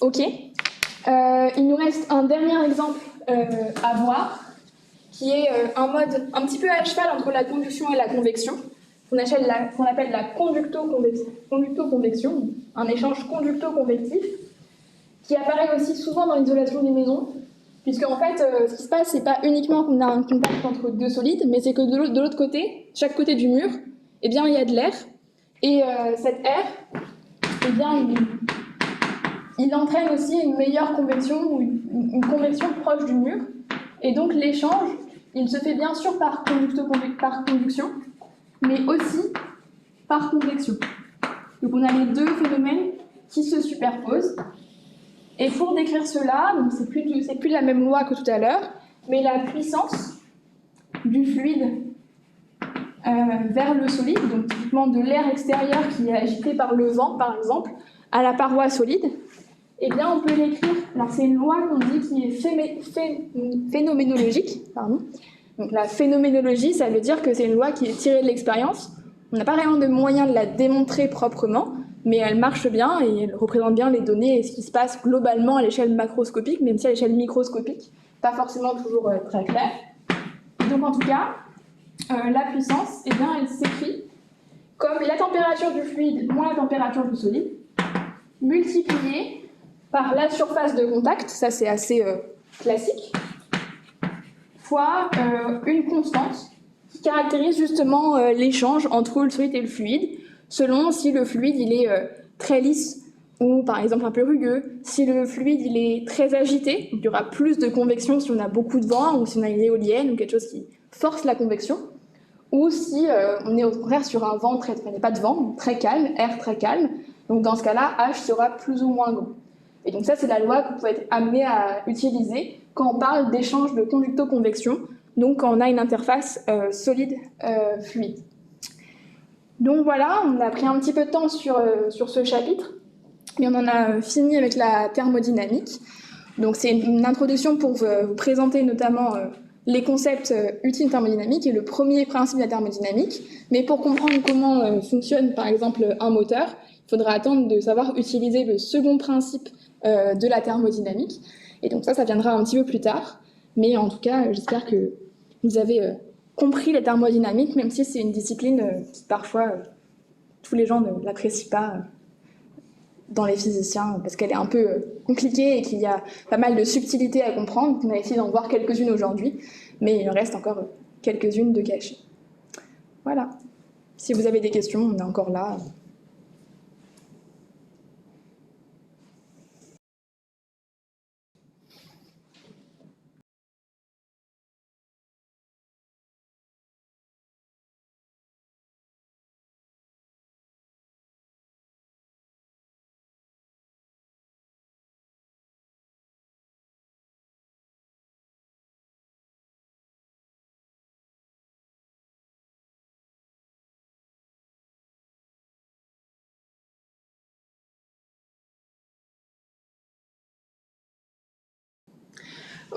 S1: OK. Il nous reste un dernier exemple à voir, qui est un mode un petit peu à cheval entre la conduction et la convection, qu'on appelle la conducto-convection, un échange conducto-convectif, qui apparaît aussi souvent dans l'isolation des maisons, puisque en fait, ce qui se passe, c'est pas uniquement qu'on a un contact entre deux solides, mais c'est que de l'autre côté, chaque côté du mur, eh bien, il y a de l'air, et cet air, eh bien, il entraîne aussi une meilleure convection, ou une convection proche du mur, et donc l'échange, il se fait bien sûr par conduction, mais aussi par convection. Donc on a les deux phénomènes qui se superposent. Et pour décrire cela, c'est plus la même loi que tout à l'heure, mais la puissance du fluide vers le solide, donc typiquement de l'air extérieur qui est agité par le vent, par exemple, à la paroi solide, eh bien on peut l'écrire. Alors c'est une loi qu'on dit qui est phénoménologique, pardon. Donc la phénoménologie, ça veut dire que c'est une loi qui est tirée de l'expérience. On n'a pas vraiment de moyen de la démontrer proprement, mais elle marche bien et elle représente bien les données et ce qui se passe globalement à l'échelle macroscopique, même si à l'échelle microscopique, pas forcément toujours très clair. Donc en tout cas, la puissance, eh bien, elle s'écrit comme la température du fluide moins la température du solide, multipliée par la surface de contact, ça c'est assez classique, fois une constante qui caractérise justement l'échange entre le solide et le fluide, selon si le fluide il est très lisse ou par exemple un peu rugueux, si le fluide il est très agité, donc il y aura plus de convection si on a beaucoup de vent ou si on a une éolienne ou quelque chose qui force la convection, ou si on est au contraire sur un vent il n'y a pas de vent, très calme, air très calme, donc dans ce cas-là, H sera plus ou moins grand. Et donc ça, c'est la loi que vous pouvez être amené à utiliser quand on parle d'échange de conducto-convection, donc quand on a une interface solide-fluide. Donc voilà, on a pris un petit peu de temps sur ce chapitre, mais on en a fini avec la thermodynamique. Donc c'est une introduction pour vous présenter notamment les concepts utiles thermodynamiques et le premier principe de la thermodynamique. Mais pour comprendre comment fonctionne par exemple un moteur, il faudra attendre de savoir utiliser le second principe de la thermodynamique. Et donc ça viendra un petit peu plus tard. Mais en tout cas, j'espère que vous avez compris la thermodynamique, même si c'est une discipline qui parfois tous les gens ne l'apprécient pas dans les physiciens, parce qu'elle est un peu compliquée et qu'il y a pas mal de subtilités à comprendre. On a essayé d'en voir quelques-unes aujourd'hui, mais il en reste encore quelques-unes de cachées. Voilà. Si vous avez des questions, on est encore là.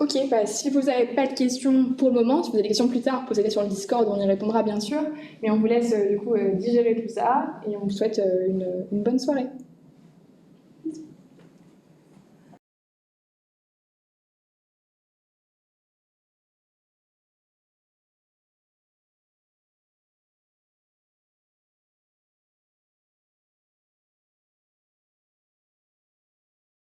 S1: Ok, si vous n'avez pas de questions pour le moment, si vous avez des questions plus tard, posez-les sur le Discord, on y répondra bien sûr. Mais on vous laisse du coup digérer tout ça et on vous souhaite une bonne soirée.